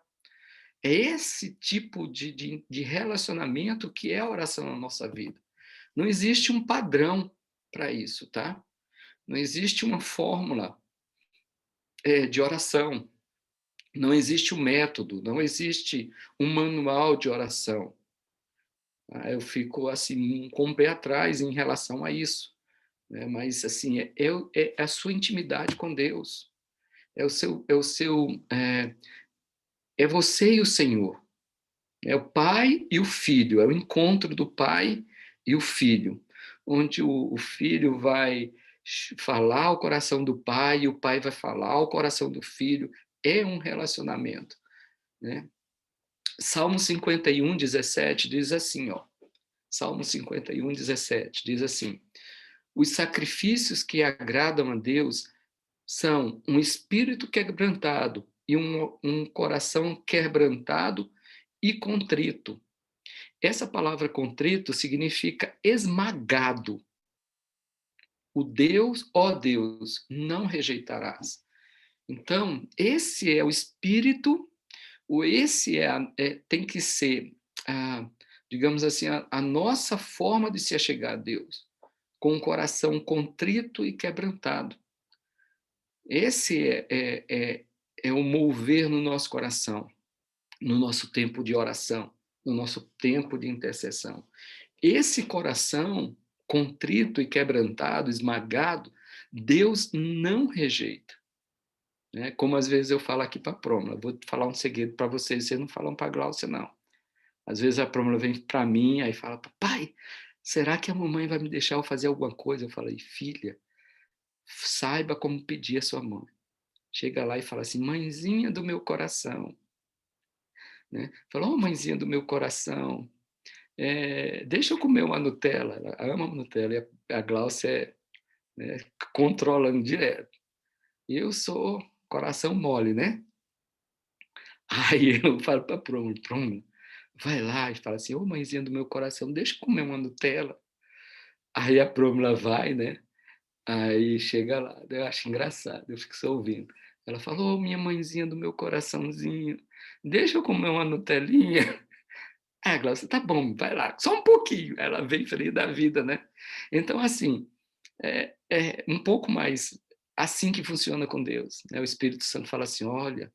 É esse tipo de relacionamento que é a oração na nossa vida. Não existe um padrão para isso, tá? Não existe uma fórmula de oração. Não existe um método, não existe um manual de oração. Eu fico assim com o pé atrás em relação a isso, né? Mas assim é a sua intimidade com Deus, é você e o Senhor, é o Pai e o Filho, é o encontro do Pai e o Filho, onde o Filho vai falar o coração do Pai e o Pai vai falar o coração do Filho. É um relacionamento, né? Salmo 51, 17 diz assim, ó. Salmo 51, 17 diz assim: os sacrifícios que agradam a Deus são um espírito quebrantado e um coração quebrantado e contrito. Essa palavra contrito significa esmagado. O Deus, ó Deus, não rejeitarás. Então, esse é o espírito, tem que ser, digamos assim, a nossa forma de se achegar a Deus, com o coração contrito e quebrantado. Esse é o mover no nosso coração, no nosso tempo de oração, no nosso tempo de intercessão. Esse coração contrito e quebrantado, esmagado, Deus não rejeita. Né? Como às vezes eu falo aqui para a Prômula, vou falar um segredo para vocês não falam para a Glaucia, não. Às vezes a Prômula vem para mim e fala, pai, será que a mamãe vai me deixar eu fazer alguma coisa? Eu falei, filha, saiba como pedir a sua mãe. Chega lá e fala assim, mãezinha do meu coração, né? Fala, ô mãezinha do meu coração, deixa eu comer uma Nutella. Ela ama Nutella, e a Gláucia né, controlando direto. E eu sou coração mole, né? Aí eu falo para a Prômula, vai lá e fala assim, ô mãezinha do meu coração, deixa eu comer uma Nutella. Aí a Prômula vai, né? Aí chega lá, eu acho engraçado, eu fico só ouvindo. Ela falou, oh, minha mãezinha do meu coraçãozinho, deixa eu comer uma Nutelinha. Ah, Glaucia, tá bom, vai lá, só um pouquinho. Ela vem feliz da vida, né? Então, assim, é um pouco mais assim que funciona com Deus, né? O Espírito Santo fala assim, olha,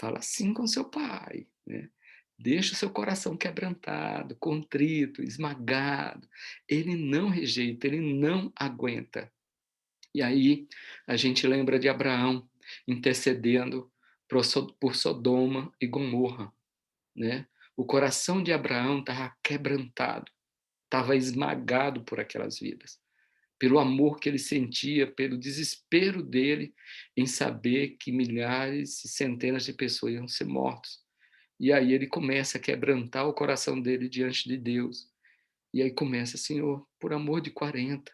fala assim com seu pai, né? Deixa o seu coração quebrantado, contrito, esmagado. Ele não rejeita, ele não aguenta. E aí a gente lembra de Abraão intercedendo por Sodoma e Gomorra, né? O coração de Abraão estava quebrantado, estava esmagado por aquelas vidas, pelo amor que ele sentia, pelo desespero dele em saber que milhares e centenas de pessoas iam ser mortos. E aí ele começa a quebrantar o coração dele diante de Deus. E aí começa, Senhor, por amor de 40,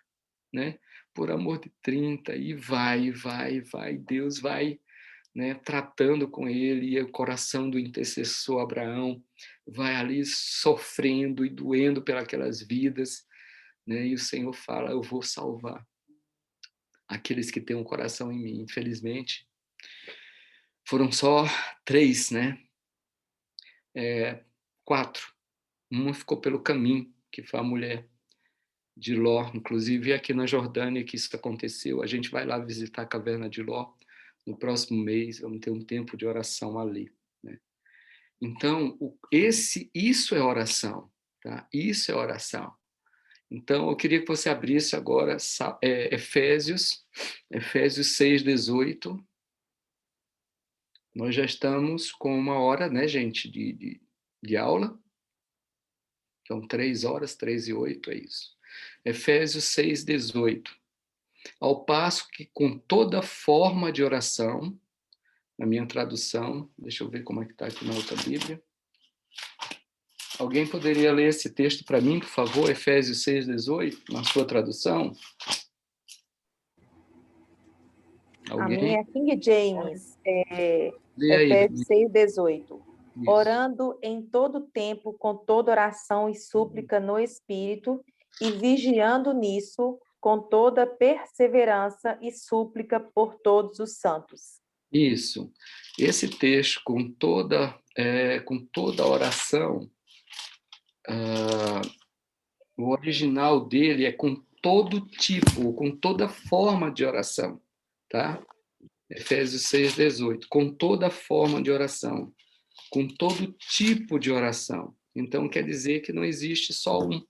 né? Por amor de 30, e vai, Deus vai, né, tratando com ele, e o coração do intercessor Abraão vai ali sofrendo e doendo pelas vidas, né? E o Senhor fala, eu vou salvar aqueles que têm um coração em mim. Infelizmente, foram só 3, né? 4. Uma ficou pelo caminho, que foi a mulher de Ló, inclusive aqui na Jordânia que isso aconteceu. A gente vai lá visitar a caverna de Ló no próximo mês, vamos ter um tempo de oração ali, né? Então, isso é oração, tá? Isso é oração. Então, eu queria que você abrisse agora Efésios 6:18. Nós já estamos com 1 hora, né, gente, de aula. Então, 3 horas, 3 e 8, é isso. Efésios 6:18. Ao passo que com toda forma de oração, na minha tradução, deixa eu ver como é que está aqui na outra Bíblia. Alguém poderia ler esse texto para mim, por favor? Efésios 6:18, na sua tradução? A Alguém? minha é King James, Lê aí. Efésios 6:18. Isso. Orando em todo tempo, com toda oração e súplica no Espírito, e vigiando nisso, com toda perseverança e súplica por todos os santos. Isso. Esse texto, com toda a oração, o original dele é com todo tipo, com toda forma de oração, tá? Efésios 6:18, com toda forma de oração, com todo tipo de oração. Então, quer dizer que não existe só um.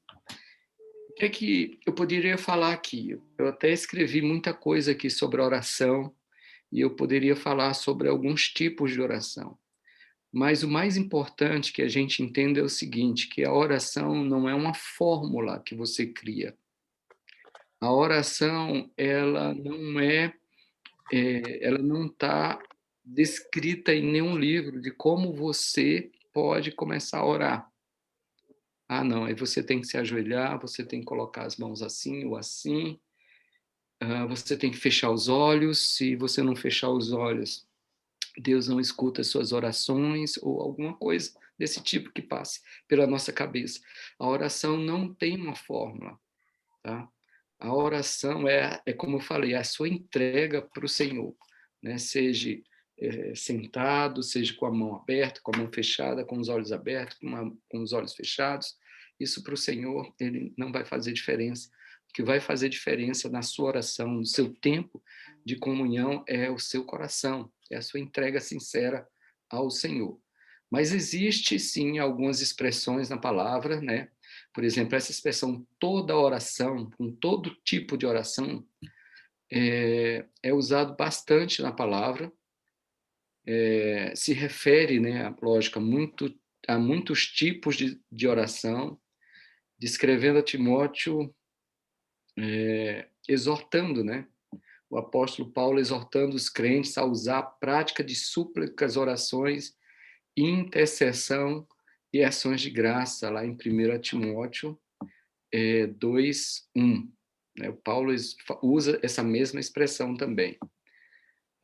O que é que eu poderia falar aqui? Eu até escrevi muita coisa aqui sobre oração, e eu poderia falar sobre alguns tipos de oração. Mas o mais importante que a gente entenda é o seguinte, que a oração não é uma fórmula que você cria. A oração, ela não está descrita em nenhum livro de como você pode começar a orar. Ah, não, aí você tem que se ajoelhar, você tem que colocar as mãos assim ou assim, você tem que fechar os olhos, se você não fechar os olhos, Deus não escuta as suas orações ou alguma coisa desse tipo que passe pela nossa cabeça. A oração não tem uma fórmula, tá? A oração é como eu falei, é a sua entrega para o Senhor, né? Seja sentado, seja com a mão aberta, com a mão fechada, com os olhos abertos, com os olhos fechados. Isso para o Senhor, ele não vai fazer diferença. O que vai fazer diferença na sua oração, no seu tempo de comunhão, é o seu coração, é a sua entrega sincera ao Senhor. Mas existe, sim, algumas expressões na palavra, né? Por exemplo, essa expressão toda oração, com todo tipo de oração, é usado bastante na palavra, se refere, né, lógico, a muitos tipos de oração, descrevendo a Timóteo, exortando, né, o apóstolo Paulo exortando os crentes a usar a prática de súplicas, orações, intercessão e ações de graça, lá em 1 Timóteo 2:1. Né? O Paulo usa essa mesma expressão também.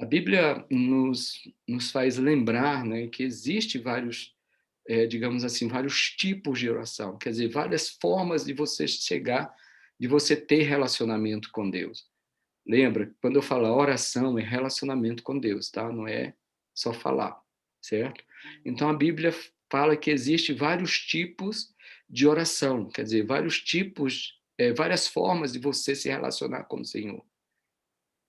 A Bíblia nos faz lembrar, né, que existe vários, digamos assim, vários tipos de oração, quer dizer, várias formas de você chegar, de você ter relacionamento com Deus. Lembra, quando eu falo oração, é relacionamento com Deus, tá? Não é só falar, certo? Então a Bíblia fala que existe vários tipos de oração, quer dizer, vários tipos, várias formas de você se relacionar com o Senhor.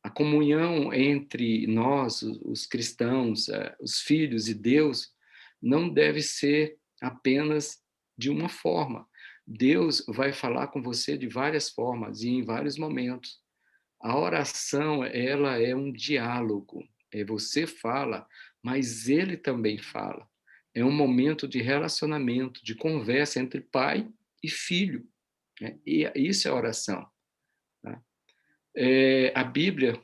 A comunhão entre nós, os cristãos, os filhos e Deus, não deve ser apenas de uma forma. Deus vai falar com você de várias formas e em vários momentos. A oração, ela é um diálogo. Você fala, mas ele também fala. É um momento de relacionamento, de conversa entre pai e filho. Né? E isso é oração. Tá? A Bíblia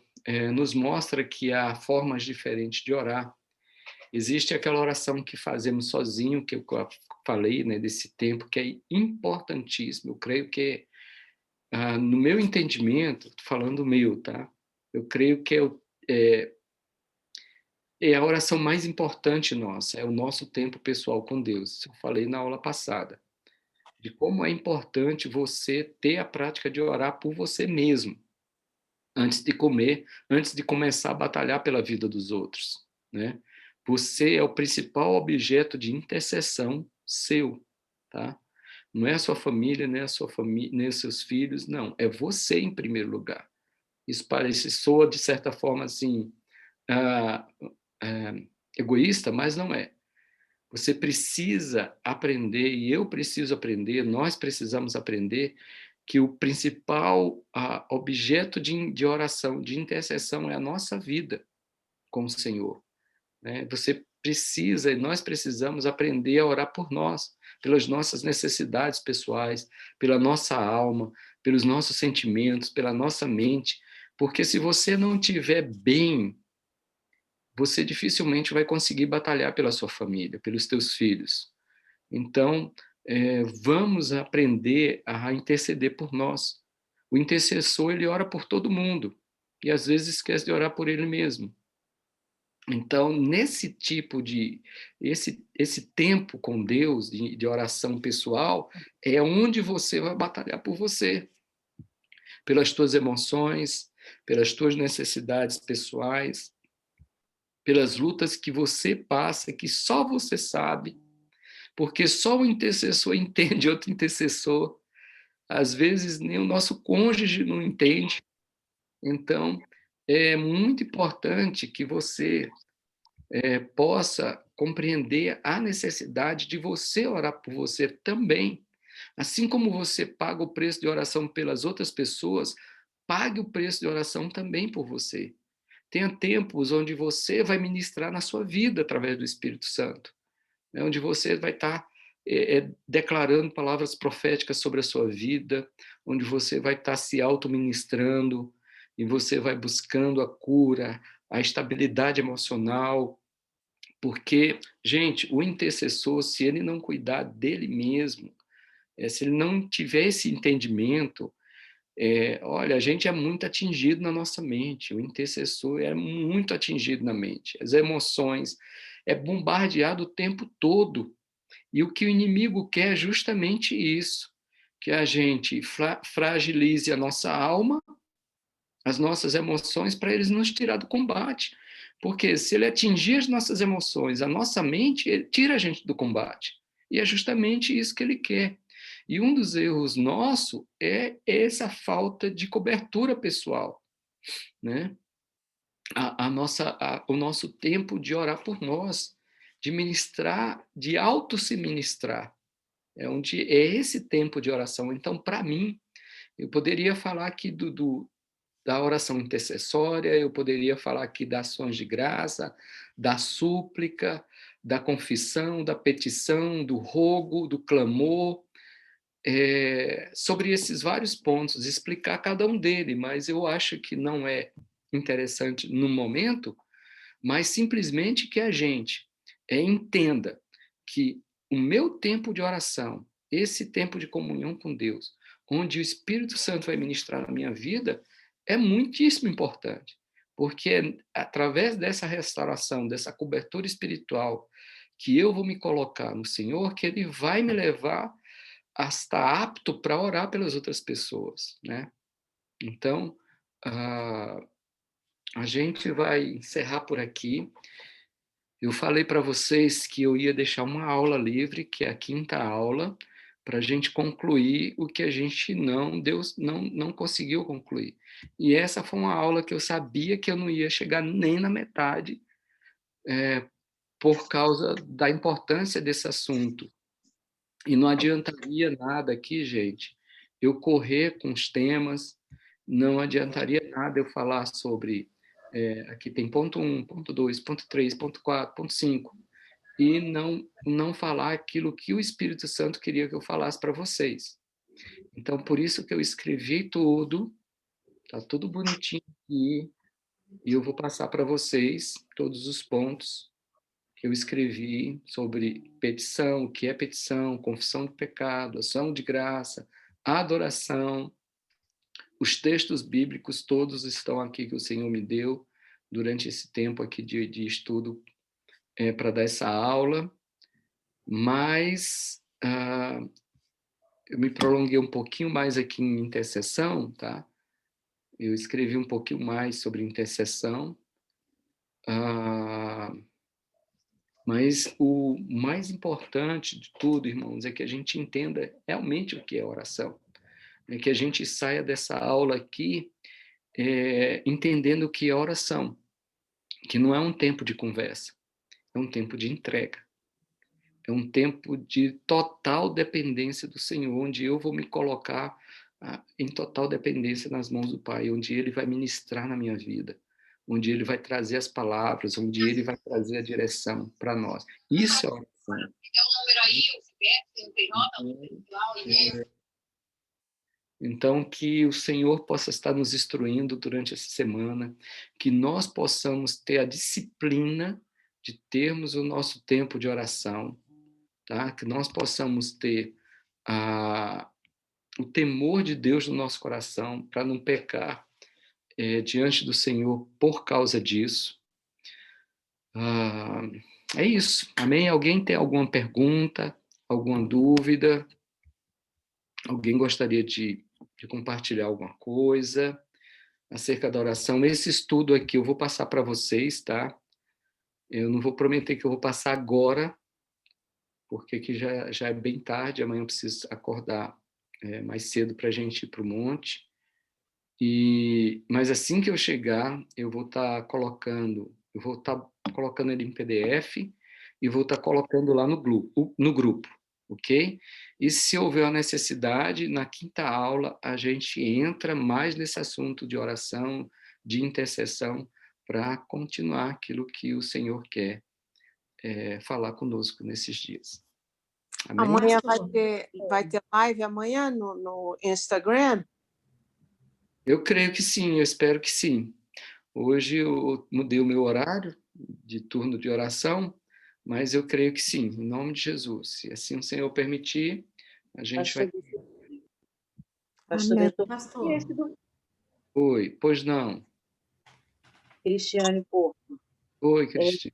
nos mostra que há formas diferentes de orar. Existe aquela oração que fazemos sozinho, que eu falei, né, desse tempo, que é importantíssimo. Eu creio que, no meu entendimento, estou falando meu, tá? Eu creio que é a oração mais importante nossa, é o nosso tempo pessoal com Deus. Eu falei na aula passada, de como é importante você ter a prática de orar por você mesmo, antes de comer, antes de começar a batalhar pela vida dos outros, né? Você é o principal objeto de intercessão seu, tá? Não é a sua família, nem a sua família, nem os seus filhos, não. É você em primeiro lugar. Isso parece, soa de certa forma assim, ah, egoísta, mas não é. Você precisa aprender, e eu preciso aprender, nós precisamos aprender que o principal objeto de oração, de intercessão, é a nossa vida com o Senhor. Né? Você precisa, e nós precisamos aprender a orar por nós, pelas nossas necessidades pessoais, pela nossa alma, pelos nossos sentimentos, pela nossa mente, porque se você não estiver bem, você dificilmente vai conseguir batalhar pela sua família, pelos teus filhos. Então, vamos aprender a interceder por nós. O intercessor, ele ora por todo mundo e às vezes esquece de orar por ele mesmo. Então, nesse tipo de esse tempo com Deus de oração pessoal, é onde você vai batalhar por você, pelas tuas emoções, pelas tuas necessidades pessoais, pelas lutas que você passa, que só você sabe, porque só o intercessor entende outro intercessor. Às vezes nem o nosso cônjuge não entende. Então, é muito importante que você possa compreender a necessidade de você orar por você também. Assim como você paga o preço de oração pelas outras pessoas, pague o preço de oração também por você. Tenha tempos onde você vai ministrar na sua vida através do Espírito Santo, né? Onde você vai estar declarando palavras proféticas sobre a sua vida, onde você vai estar se auto-ministrando e você vai buscando a cura, a estabilidade emocional, porque, gente, o intercessor, se ele não cuidar dele mesmo, se ele não tiver esse entendimento, olha, a gente é muito atingido na nossa mente, o intercessor é muito atingido na mente, as emoções, é bombardeado o tempo todo, e o que o inimigo quer é justamente isso, que a gente fragilize a nossa alma, as nossas emoções, para eles nos tirar do combate, porque se ele atingir as nossas emoções, a nossa mente, ele tira a gente do combate, e é justamente isso que ele quer. E um dos erros nosso é essa falta de cobertura pessoal, né? O nosso tempo de orar por nós, de ministrar, de auto-se ministrar, é esse tempo de oração. Então, para mim, eu poderia falar aqui da oração intercessória, eu poderia falar aqui das ações de graça, da súplica, da confissão, da petição, do rogo, do clamor, sobre esses vários pontos, explicar cada um deles, mas eu acho que não é interessante no momento, mas simplesmente que a gente entenda que o meu tempo de oração, esse tempo de comunhão com Deus, onde o Espírito Santo vai ministrar na minha vida, é muitíssimo importante, porque é através dessa restauração, dessa cobertura espiritual, que eu vou me colocar no Senhor, que Ele vai me levar a estar apto para orar pelas outras pessoas, né? Então, a gente vai encerrar por aqui. Eu falei para vocês que eu ia deixar uma aula livre, que é a 5ª aula, para a gente concluir o que a gente não conseguiu concluir. E essa foi uma aula que eu sabia que eu não ia chegar nem na metade, por causa da importância desse assunto. E não adiantaria nada aqui, gente, eu correr com os temas, não adiantaria nada eu falar sobre, aqui tem ponto 1, ponto 2, ponto 3, ponto 4, ponto 5, e não falar aquilo que o Espírito Santo queria que eu falasse para vocês. Então, por isso que eu escrevi tudo, tá tudo bonitinho aqui, e eu vou passar para vocês todos os pontos que eu escrevi sobre petição, o que é petição, confissão de pecado, ação de graça, adoração. Os textos bíblicos todos estão aqui que o Senhor me deu durante esse tempo aqui de estudo para dar essa aula, mas eu me prolonguei um pouquinho mais aqui em intercessão, tá? Eu escrevi um pouquinho mais sobre intercessão, mas o mais importante de tudo, irmãos, é que a gente entenda realmente o que é oração. É que a gente saia dessa aula aqui entendendo o que é oração, que não é um tempo de conversa, é um tempo de entrega. É um tempo de total dependência do Senhor, onde eu vou me colocar em total dependência nas mãos do Pai, onde Ele vai ministrar na minha vida, onde Ele vai trazer as palavras, onde Ele vai trazer a direção para nós. Isso é oração. Então, que o Senhor possa estar nos instruindo durante essa semana, que nós possamos ter a disciplina de termos o nosso tempo de oração, tá? Que nós possamos ter o temor de Deus no nosso coração para não pecar diante do Senhor por causa disso. É isso, amém? Alguém tem alguma pergunta, alguma dúvida? Alguém gostaria de compartilhar alguma coisa acerca da oração? Esse estudo aqui eu vou passar para vocês, tá? Eu não vou prometer que eu vou passar agora, porque aqui já é bem tarde, amanhã eu preciso acordar mais cedo para a gente ir para o monte. Mas assim que eu chegar, eu vou estar colocando ele em PDF e vou estar colocando lá no grupo, ok? E se houver a necessidade, na 5ª aula, a gente entra mais nesse assunto de oração, de intercessão, para continuar aquilo que o Senhor quer falar conosco nesses dias. Amém? Amanhã vai ter live amanhã no Instagram? Eu creio que sim, eu espero que sim. Hoje eu mudei o meu horário de turno de oração, mas eu creio que sim, em nome de Jesus. Se assim o Senhor permitir, a gente vai... Pastor. Oi, pois não. Cristiane Porto. Oi, Cristina.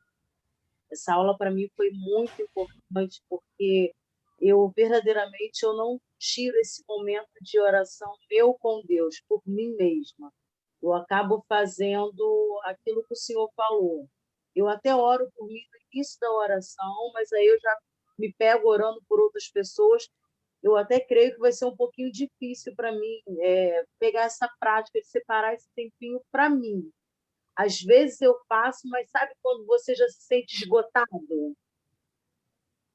Essa aula para mim foi muito importante, porque eu verdadeiramente não tiro esse momento de oração meu com Deus, por mim mesma. Eu acabo fazendo aquilo que o Senhor falou. Eu até oro por mim no início da oração, mas aí eu já me pego orando por outras pessoas. Eu até creio que vai ser um pouquinho difícil para mim pegar essa prática de separar esse tempinho para mim. Às vezes eu faço, mas sabe quando você já se sente esgotado?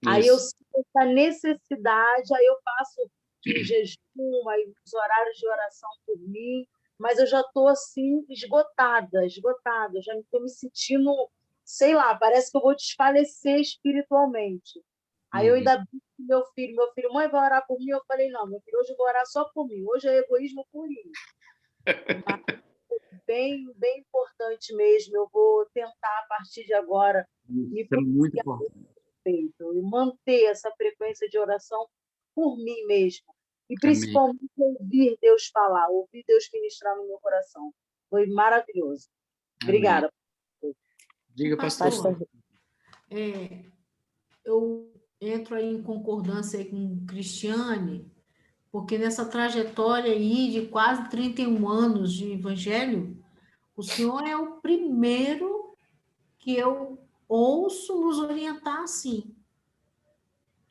Isso. Aí eu sinto essa necessidade, aí eu faço um jejum, aí os horários de oração por mim, mas eu já estou assim, esgotada, eu já estou me sentindo, sei lá, parece que eu vou desfalecer espiritualmente. Aí eu ainda vi meu filho, mãe, vai orar por mim? Eu falei, não, meu filho, hoje eu vou orar só por mim, hoje é egoísmo por mim. Mas bem, bem importante. importante mesmo. Eu vou tentar, a partir de agora, me Isso é muito policiar a importante. respeito e manter essa frequência de oração por mim mesmo. E Amém. principalmente ouvir Deus falar, ouvir Deus ministrar no meu coração. Foi maravilhoso. Amém. Obrigada. Diga, pastor. Pastor, eu entro aí em concordância aí com Cristiane, porque nessa trajetória aí de quase 31 anos de evangelho, o senhor é o primeiro que eu ouço nos orientar assim.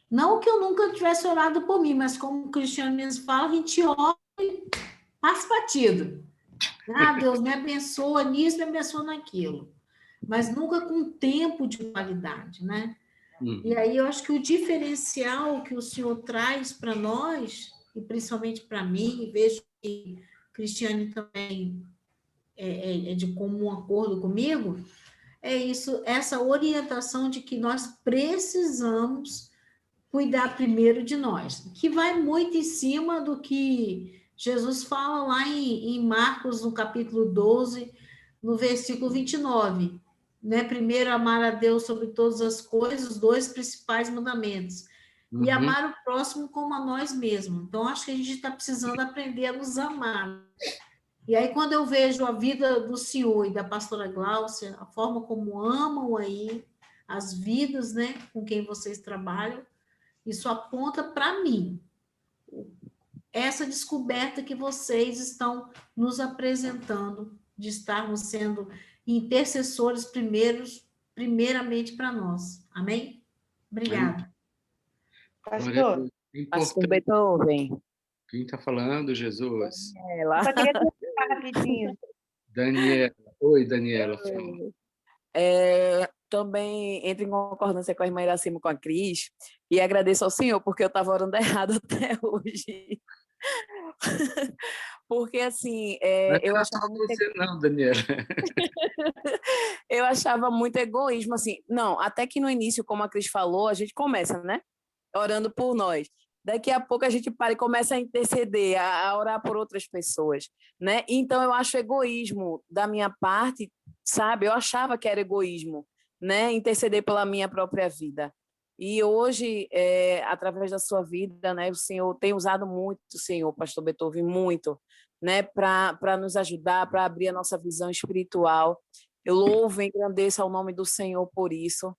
Não que eu nunca tivesse orado por mim, mas como o Cristiano mesmo fala, a gente ora e passa batido. Ah, Deus me abençoa nisso, me abençoa naquilo. Mas nunca com tempo de qualidade, né? E aí eu acho que o diferencial que o senhor traz para nós, e principalmente para mim, e vejo que Cristiane também é de comum acordo comigo, é isso, essa orientação de que nós precisamos cuidar primeiro de nós, que vai muito em cima do que Jesus fala lá em Marcos, no capítulo 12, no versículo 29, né? Primeiro, amar a Deus sobre todas as coisas, os dois principais mandamentos, e amar o próximo como a nós mesmos. Então, acho que a gente está precisando aprender a nos amar. E aí, quando eu vejo a vida do senhor e da pastora Gláucia, a forma como amam aí as vidas, né, com quem vocês trabalham, isso aponta para mim essa descoberta que vocês estão nos apresentando, de estarmos sendo intercessores primeiramente para nós. Amém? Obrigada. Glória a Pastor, Deus. É Tá importante. um Pastor Beethoven, Quem está falando, Jesus? ela. só queria perguntar rapidinho. Daniela. Oi, Daniela. Fala. Também entro em concordância com a irmã Iracema, com a Cris, e agradeço ao Senhor, porque eu estava orando errado até hoje. Porque, assim, Mas eu não é achava só muito, você não, Daniela. eu achava muito egoísmo, assim. Não, até que no início, como a Cris falou, a gente começa, né? Orando por nós. Daqui a pouco a gente para e começa a interceder, a orar por outras pessoas, né? Então, eu acho egoísmo da minha parte, sabe? Eu achava que era egoísmo, né? Interceder pela minha própria vida. E hoje, através da sua vida, né? O Senhor tem usado muito, o Senhor, pastor Beethoven, muito, né? Para nos ajudar, para abrir a nossa visão espiritual. Eu louvo e engrandeço ao nome do Senhor por isso,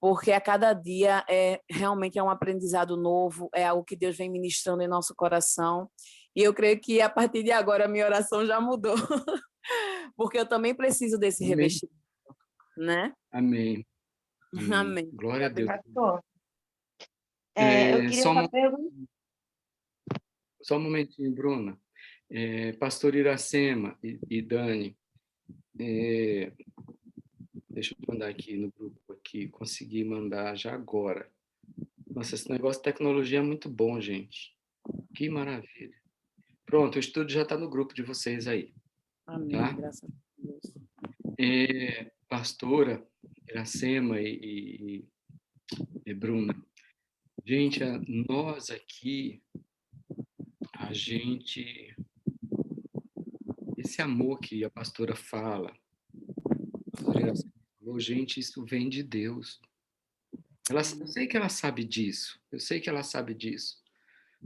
porque a cada dia realmente é um aprendizado novo, é algo que Deus vem ministrando em nosso coração, e eu creio que a partir de agora a minha oração já mudou, porque eu também preciso desse Amém. revestimento, né? Amém. Amém. Amém. Glória a Deus. Pastor, eu queria Só só perguntar. um momentinho, Bruna. Pastor Iracema e Dani, deixa eu mandar aqui no grupo, aqui, consegui mandar já agora. Nossa, esse negócio de tecnologia é muito bom, gente. Que maravilha. Pronto, o estudo já está no grupo de vocês aí. Amém, Tá? graças a Deus. Pastora Iracema e Bruna, gente, nós aqui, a gente, esse amor que a pastora fala, a pastora Iracema falou, gente, isso vem de Deus. Eu sei que ela sabe disso,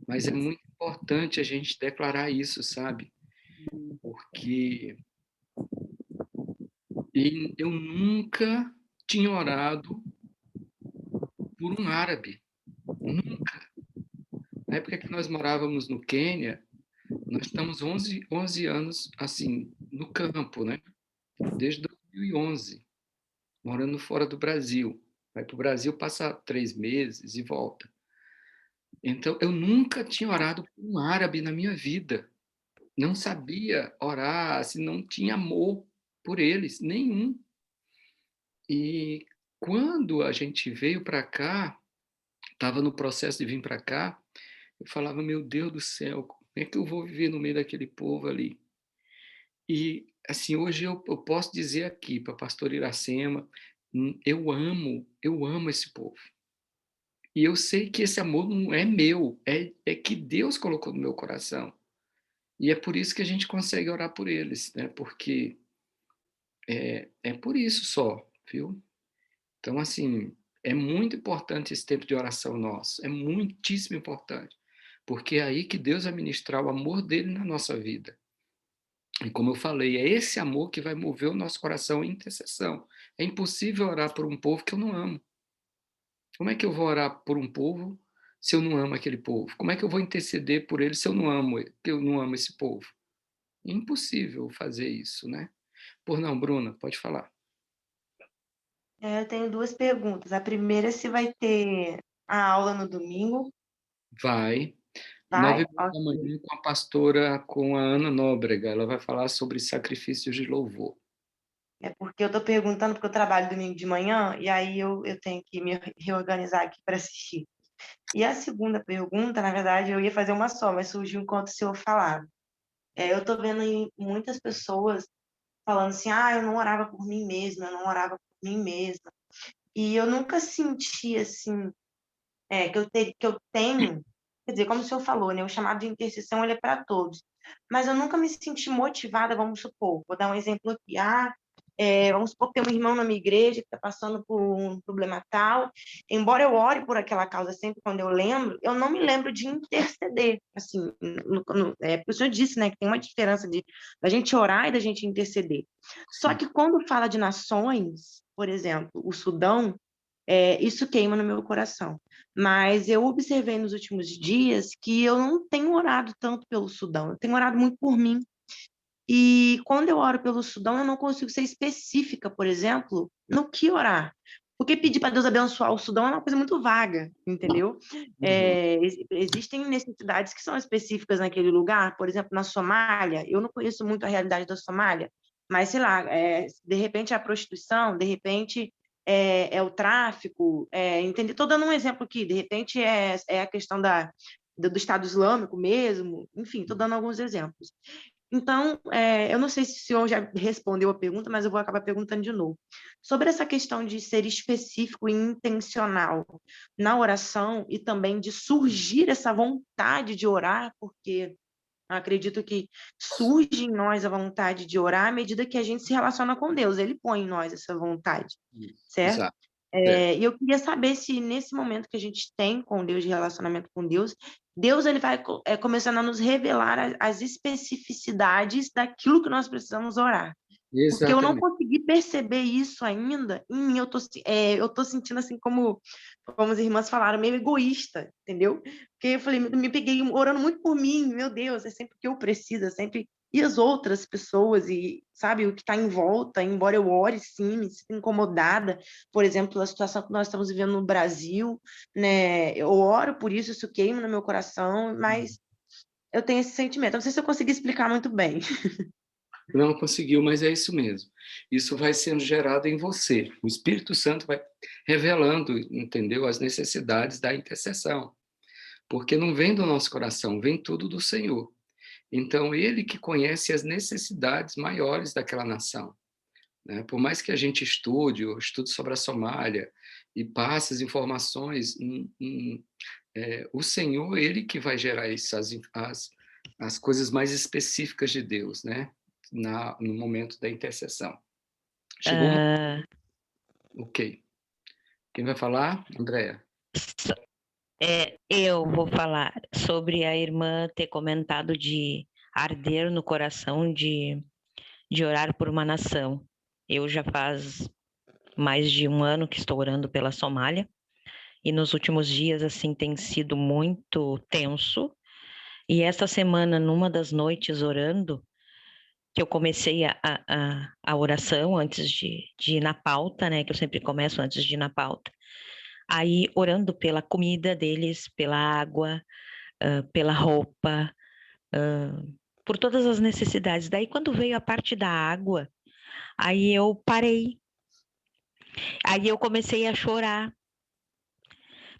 mas é muito importante a gente declarar isso, sabe? Porque eu nunca tinha orado por um árabe, nunca. Na época que nós morávamos no Quênia, nós estamos 11 anos, assim, no campo, né? Desde 2011, morando fora do Brasil. Vai para o Brasil, passa 3 meses e volta. Então, eu nunca tinha orado por um árabe na minha vida. Não sabia orar, assim, não tinha amor por eles, nenhum. E quando a gente veio para cá, estava no processo de vir para cá, eu falava, meu Deus do céu, como é que eu vou viver no meio daquele povo ali? E, assim, hoje eu posso dizer aqui para a pastora Iracema, eu amo esse povo. E eu sei que esse amor não é meu, é que Deus colocou no meu coração. E é por isso que a gente consegue orar por eles, né? Porque é por isso só, viu? Então, assim, é muito importante esse tempo de oração nosso, é muitíssimo importante, porque é aí que Deus vai ministrar o amor dele na nossa vida. E como eu falei, é esse amor que vai mover o nosso coração em intercessão. É impossível orar por um povo que eu não amo. Como é que eu vou orar por um povo se eu não amo aquele povo? Como é que eu vou interceder por ele se eu não amo esse povo? É impossível fazer isso, né? Por não, Bruna, pode falar. Eu tenho duas perguntas. A primeira é se vai ter a aula no domingo. Vai. Vai? 9h30 com a pastora, com a Ana Nóbrega. Ela vai falar sobre sacrifícios de louvor. É porque eu estou perguntando, porque eu trabalho domingo de manhã, e aí eu tenho que me reorganizar aqui para assistir. E a segunda pergunta, na verdade, eu ia fazer uma só, mas surgiu enquanto o senhor falava. Eu estou vendo aí muitas pessoas falando assim, eu não orava por mim mesma, eu não orava por mim mesma. E eu nunca senti, assim, que eu tenho, quer dizer, como o senhor falou, né, o chamado de intercessão, ele é para todos. Mas eu nunca me senti motivada, vamos supor, vou dar um exemplo aqui, vamos supor que tem um irmão na minha igreja que está passando por um problema tal, embora eu ore por aquela causa sempre quando eu lembro, eu não me lembro de interceder, assim, porque o senhor disse, né, que tem uma diferença da gente orar e da gente interceder. Só que quando fala de nações, por exemplo, o Sudão, isso queima no meu coração. Mas eu observei nos últimos dias que eu não tenho orado tanto pelo Sudão, eu tenho orado muito por mim. E quando eu oro pelo Sudão, eu não consigo ser específica, por exemplo, no que orar. Porque pedir para Deus abençoar o Sudão é uma coisa muito vaga, entendeu? Existem necessidades que são específicas naquele lugar, por exemplo, na Somália, eu não conheço muito a realidade da Somália, mas, sei lá, de repente é a prostituição, de repente é o tráfico, entendeu? Estou dando um exemplo aqui, de repente é a questão do Estado Islâmico mesmo, enfim, estou dando alguns exemplos. Então, eu não sei se o senhor já respondeu a pergunta, mas eu vou acabar perguntando de novo. Sobre essa questão de ser específico e intencional na oração e também de surgir essa vontade de orar, porque acredito que surge em nós a vontade de orar à medida que a gente se relaciona com Deus, Ele põe em nós essa vontade, certo? Exato. E eu queria saber se nesse momento que a gente tem com Deus, de relacionamento com Deus, ele vai começando a nos revelar as especificidades daquilo que nós precisamos orar. Porque eu não Exatamente. consegui perceber isso ainda em mim. Eu tô sentindo assim, como as irmãs falaram, meio egoísta, entendeu? Porque eu falei, me peguei orando muito por mim, meu Deus, é sempre o que eu preciso, é sempre... E as outras pessoas, e sabe, o que está em volta, embora eu ore, sim, me sinto incomodada, por exemplo, pela situação que nós estamos vivendo no Brasil, né? Eu oro por isso, isso queima no meu coração, mas eu tenho esse sentimento. Não sei se eu consegui explicar muito bem. Não conseguiu, mas é isso mesmo. Isso vai sendo gerado em você. O Espírito Santo vai revelando, entendeu, as necessidades da intercessão. Porque não vem do nosso coração, vem tudo do Senhor. Então, Ele que conhece as necessidades maiores daquela nação. Né? Por mais que a gente estude sobre a Somália e passe as informações, o Senhor, Ele que vai gerar as coisas mais específicas de Deus, né? No momento da intercessão. Chegou Ok. Quem vai falar? Andréa. Eu vou falar sobre a irmã ter comentado de arder no coração de orar por uma nação. Eu já faz mais de 1 ano que estou orando pela Somália, e nos últimos dias, assim, tem sido muito tenso. E essa semana, numa das noites orando, que eu comecei a oração antes de ir na pauta, né, que eu sempre começo antes de ir na pauta, aí orando pela comida deles, pela água, pela roupa, por todas as necessidades. Daí, quando veio a parte da água, aí eu parei. Aí eu comecei a chorar.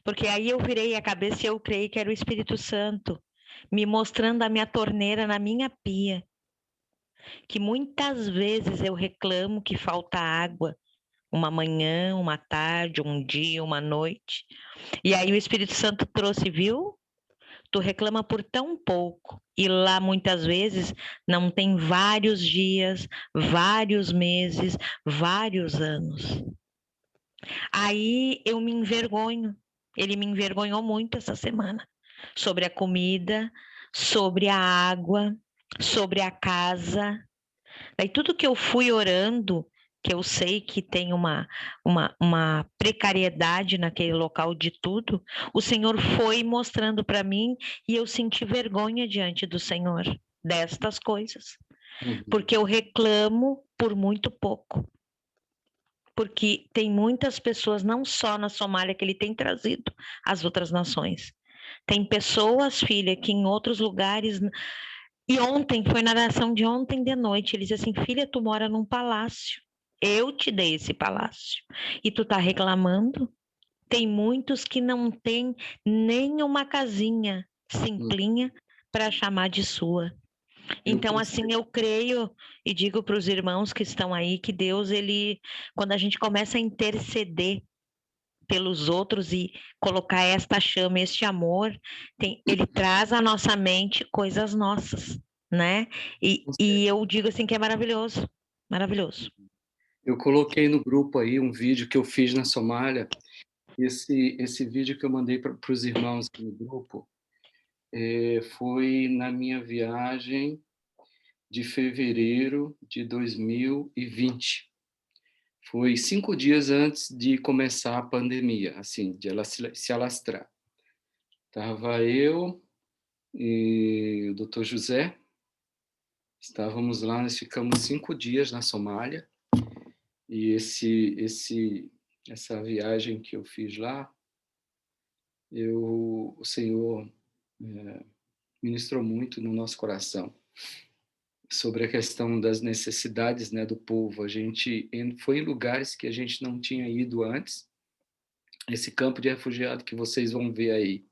Porque aí eu virei a cabeça e eu creio que era o Espírito Santo me mostrando a minha torneira na minha pia. Que muitas vezes eu reclamo que falta água. Uma manhã, uma tarde, um dia, uma noite. E aí o Espírito Santo trouxe, viu? tu reclama por tão pouco, e lá muitas vezes não tem vários dias, vários meses, vários anos. Aí eu me envergonho, ele me envergonhou muito essa semana, sobre a comida, sobre a água, sobre a casa. Daí tudo que eu fui orando, que eu sei que tem uma precariedade naquele local de tudo, o Senhor foi mostrando para mim e eu senti vergonha diante do Senhor destas coisas, porque eu reclamo por muito pouco. Porque tem muitas pessoas, não só na Somália, que ele tem trazido às outras nações. Tem pessoas, filha, que em outros lugares... E ontem, foi na oração de ontem de noite, ele disse assim, filha, tu mora num palácio. Eu te dei esse palácio. E tu tá reclamando? Tem muitos que não têm nem uma casinha simplinha para chamar de sua. Então, assim, eu creio e digo para os irmãos que estão aí que Deus, ele, quando a gente começa a interceder pelos outros e colocar esta chama, este amor, ele traz à nossa mente coisas nossas, né? E eu digo assim que é maravilhoso, maravilhoso. Eu coloquei no grupo aí um vídeo que eu fiz na Somália. Esse vídeo que eu mandei para os irmãos aqui no grupo foi na minha viagem de fevereiro de 2020. Foi 5 dias antes de começar a pandemia, assim, de ela se alastrar. Estava eu e o Dr. José, estávamos lá, nós ficamos 5 dias na Somália, e essa viagem que eu fiz lá, o Senhor ministrou muito no nosso coração sobre a questão das necessidades, né, do povo. A gente foi em lugares que a gente não tinha ido antes. Esse campo de refugiado que vocês vão ver aí,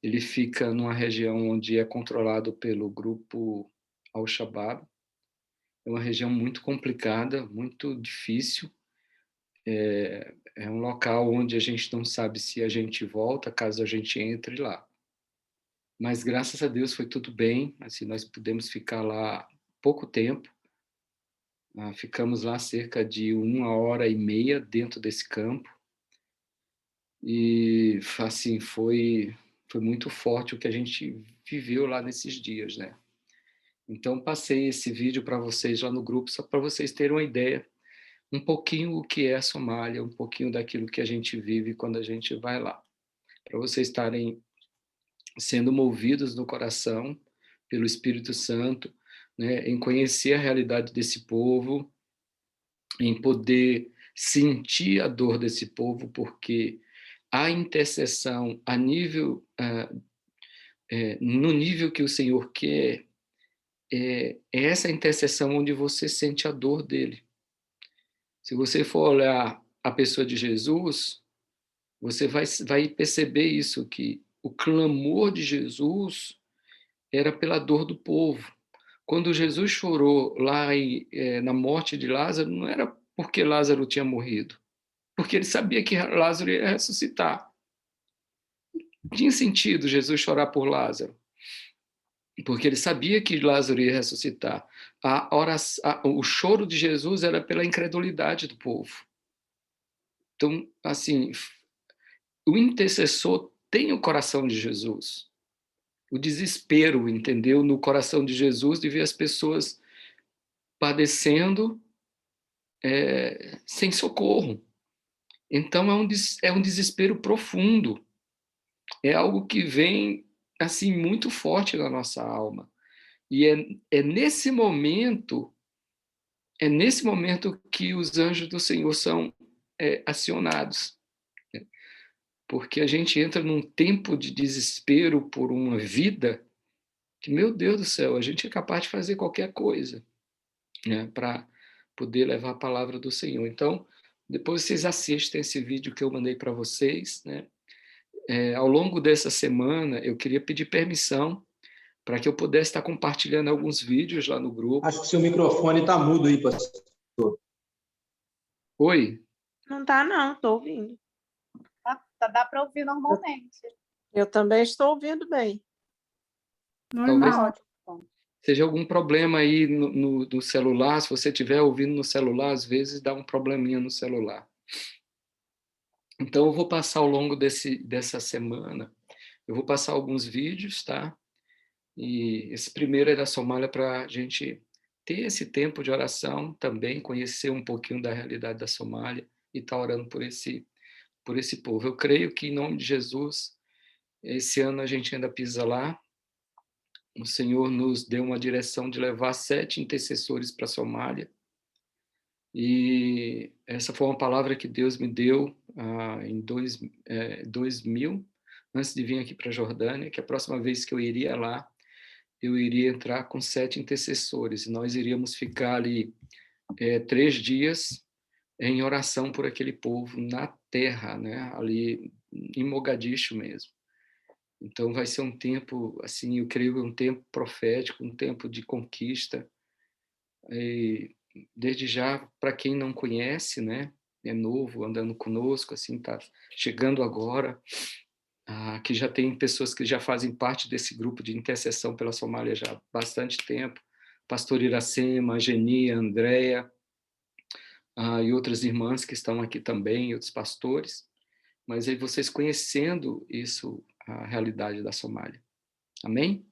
ele fica numa região onde é controlado pelo grupo Al-Shabaab. É uma região muito complicada, muito difícil. É um local onde a gente não sabe se a gente volta, caso a gente entre lá. Mas graças a Deus foi tudo bem. Assim, nós pudemos ficar lá pouco tempo. Ficamos lá cerca de 1h30 dentro desse campo. E assim, foi muito forte o que a gente viveu lá nesses dias, né? Então, passei esse vídeo para vocês lá no grupo, só para vocês terem uma ideia, um pouquinho o que é a Somália, um pouquinho daquilo que a gente vive quando a gente vai lá. Para vocês estarem sendo movidos no coração pelo Espírito Santo, né, em conhecer a realidade desse povo, em poder sentir a dor desse povo, porque a intercessão a nível, no nível que o Senhor quer, é essa intercessão onde você sente a dor dele. Se você for olhar a pessoa de Jesus, você vai perceber isso, que o clamor de Jesus era pela dor do povo. Quando Jesus chorou lá na morte de Lázaro, não era porque Lázaro tinha morrido, porque ele sabia que Lázaro ia ressuscitar. Não tinha sentido Jesus chorar por Lázaro, porque ele sabia que Lázaro ia ressuscitar. O choro de Jesus era pela incredulidade do povo. Então, assim, o intercessor tem o coração de Jesus. O desespero, entendeu? No coração de Jesus de ver as pessoas padecendo sem socorro. Então, é um desespero profundo. É algo que vem assim muito forte na nossa alma. E é nesse momento que os anjos do Senhor são acionados. Porque a gente entra num tempo de desespero por uma vida que, meu Deus do céu, a gente é capaz de fazer qualquer coisa, né, para poder levar a palavra do Senhor. Então, depois vocês assistem esse vídeo que eu mandei para vocês, né? Ao longo dessa semana, eu queria pedir permissão para que eu pudesse estar compartilhando alguns vídeos lá no grupo. Acho que seu microfone está mudo aí, pastor. Oi? Não está, não. Estou ouvindo. Dá para ouvir normalmente. Eu também estou ouvindo bem. Talvez Normal. seja algum problema aí no celular. Se você estiver ouvindo no celular, às vezes dá um probleminha no celular. Então, eu vou passar ao longo dessa semana, eu vou passar alguns vídeos, tá? E esse primeiro é da Somália para a gente ter esse tempo de oração também, conhecer um pouquinho da realidade da Somália e estar orando por esse povo. Eu creio que, em nome de Jesus, esse ano a gente ainda pisa lá. O Senhor nos deu uma direção de levar 7 intercessores para a Somália. E essa foi uma palavra que Deus me deu em 2000, antes de vir aqui para a Jordânia, que a próxima vez que eu iria lá, eu iria entrar com 7 intercessores. E nós iríamos ficar ali 3 dias em oração por aquele povo na terra, né? Ali em Mogadishu mesmo. Então vai ser um tempo, assim, eu creio, um tempo profético, um tempo de conquista. E desde já, para quem não conhece, né, é novo, andando conosco, assim, tá chegando agora, que já tem pessoas que já fazem parte desse grupo de intercessão pela Somália já há bastante tempo, pastor Iracema, Geni, Andréia, e outras irmãs que estão aqui também, outros pastores, mas aí vocês conhecendo isso, a realidade da Somália. Amém?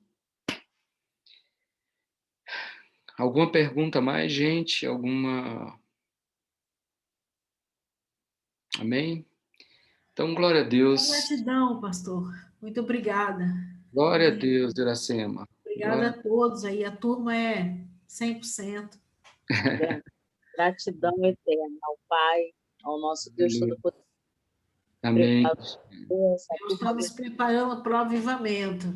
Alguma pergunta mais, gente? Alguma... Amém? Então, glória a Deus. Gratidão, pastor. Muito obrigada. Glória a Deus, Iracema. Obrigada a todos aí. A turma é 100%. Gratidão eterna ao Pai, ao nosso Deus Todo-Poderoso. Amém. Deus está nos preparando para o avivamento.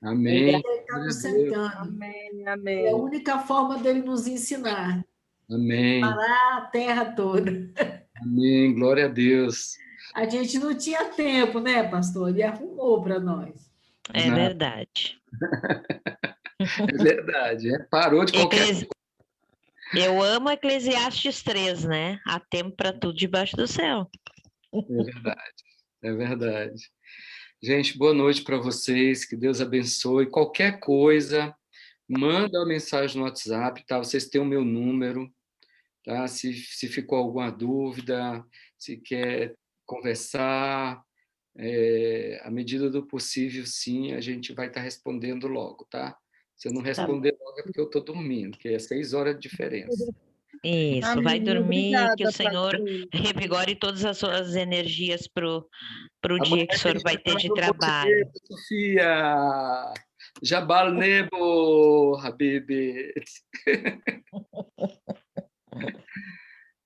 Amém. Ele está nos sentando. Amém, amém. É a única forma dele nos ensinar. Amém. Parar a terra toda. Amém. Glória a Deus. A gente não tinha tempo, né, pastor? Ele arrumou para nós. É verdade. É verdade. Parou de qualquer coisa. Eu amo Eclesiastes 3, né? Há tempo para tudo debaixo do céu. É verdade. É verdade. Gente, boa noite para vocês. Que Deus abençoe. Qualquer coisa, manda uma mensagem no WhatsApp, tá? Vocês têm o meu número, tá? Se ficou alguma dúvida, se quer conversar, à medida do possível, sim, a gente vai estar respondendo logo, tá? Se eu não responder logo é porque eu estou dormindo, que é 6 horas de diferença. Isso, Amém. vai dormir, Obrigada, que o Senhor pastor. revigore todas as suas energias pro dia que o senhor vai ter de trabalho. Sofia! Jabal Nebo, Habibi.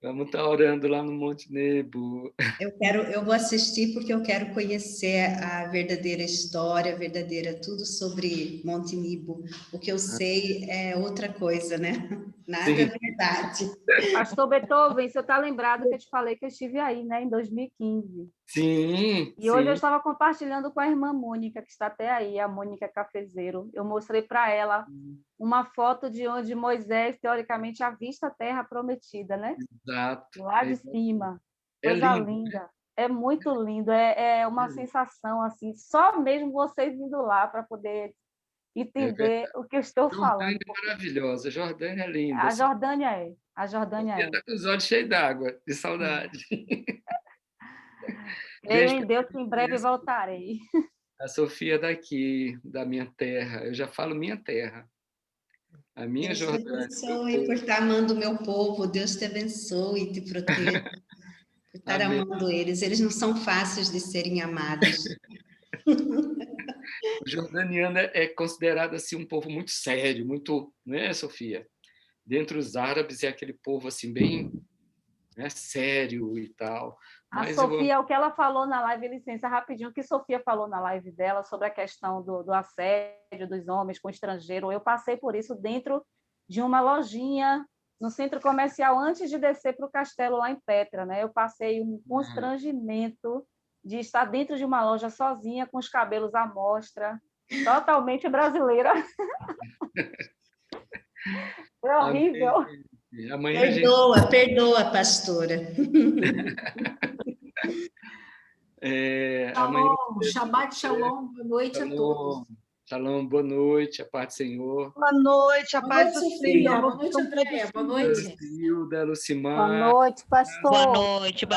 Vamos estar orando lá no Monte Nebo. Eu vou assistir porque eu quero conhecer a verdadeira história, tudo sobre Monte Nebo. O que eu sei é outra coisa, né? Nada é verdade. Pastor Beethoven, você está lembrado que eu te falei que eu estive aí, né, em 2015. Sim. E hoje eu estava compartilhando com a irmã Mônica, que está até aí, a Mônica Cafezeiro. Eu mostrei para ela uma foto de onde Moisés, teoricamente, avista a terra prometida, né? Exato. Lá de cima. É Coisa lindo. linda. É muito lindo. É uma sensação, assim, só mesmo vocês indo lá para poder entender o que eu estou falando. Jordânia é maravilhosa. Jordânia é linda. A Jordânia é. A Jordânia é. Está com os olhos cheios d'água, de saudade. Creio em Deus que em breve voltarei. A Sofia daqui, da minha terra. Eu já falo minha terra. A minha Deus Jordânia. te abençoe por estar amando o meu povo. Deus te abençoe e te proteja. Por estar amando eles. Eles não são fáceis de serem amados. O jordaniano é considerado assim um povo muito sério, muito, né, Sofia? Dentre os árabes é aquele povo assim bem, né, sério e tal. A Sofia, o que ela falou na live, licença, rapidinho, o que Sofia falou na live dela sobre a questão do assédio dos homens com estrangeiro, eu passei por isso dentro de uma lojinha no centro comercial antes de descer para o castelo lá em Petra, né? Eu passei um constrangimento de estar dentro de uma loja sozinha com os cabelos à mostra, totalmente brasileira. Foi horrível. Amanhã Perdoa, pastora. Shalom, Shabbat Shalom, boa noite a todos. Shalom, boa noite, a paz do Senhor. Boa noite, a Boa paz noite, do Sofia. Senhor. Boa noite, Andréia. Boa noite. Hilda, Boa Lucimar. noite, Boa pastor.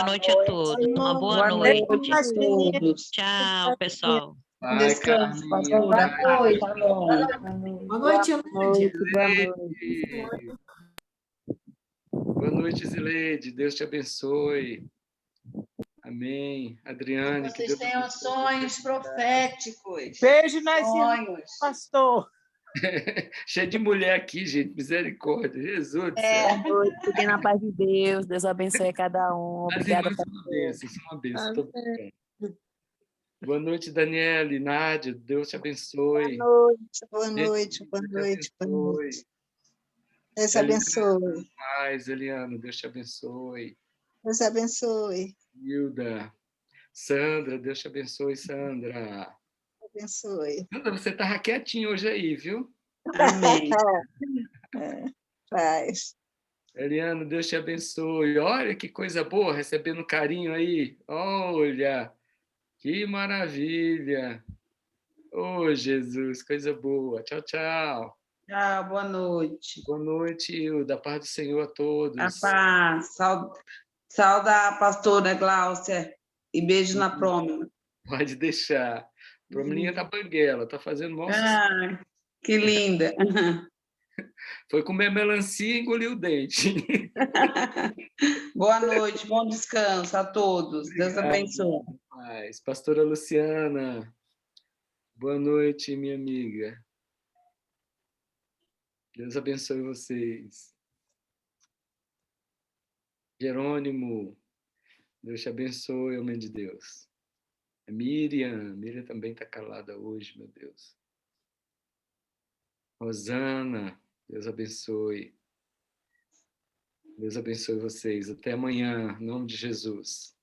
noite a todos. Uma boa Boa noite. noite a todos. Tchau, pessoal. Bom descanso, Carminha, pastor. Boa Boa noite. Boa noite, Amélia. Boa noite. Boa noite, Zileide. Deus te abençoe. Amém. Adriane, que Vocês Deus tenham abençoe. sonhos proféticos. Beijo nas Sonhos. pastor. Cheio de mulher aqui, gente. Misericórdia. Jesus do É. céu. Boa noite, fiquem na paz de Deus. Deus abençoe a cada um. As Obrigada, irmãs são uma pastor. bênção, são uma bênção. Tô brincando. Boa noite, Daniele, Nádia. Deus te abençoe. Boa noite, boa Deus te noite, boa abençoe. noite. Deus Eliana, abençoe. mais, Eliana, Deus te abençoe. Deus abençoe. Hilda, Sandra, Deus te abençoe, Sandra. Abençoe. Sandra, você tá quietinha hoje aí, viu? Amém. Paz. Eliana, Deus te abençoe. Olha que coisa boa, recebendo carinho aí. Olha, que maravilha. Oh, Jesus, coisa boa. Tchau, tchau. Tchau, boa noite. Boa noite, Hilda. Paz do Senhor a todos. A paz. Sauda a pastora Gláucia e beijo na Prômila. Pode deixar. Promilinha tá banguela, tá fazendo mó sucesso. Ah, que linda. Foi comer melancia e engoliu o dente. Boa noite, bom descanso a todos. Deus abençoe. Paz. Pastora Luciana, boa noite, minha amiga. Deus abençoe vocês. Jerônimo, Deus te abençoe, homem de Deus. Miriam também está calada hoje, meu Deus. Rosana, Deus abençoe. Deus abençoe vocês. Até amanhã, em nome de Jesus.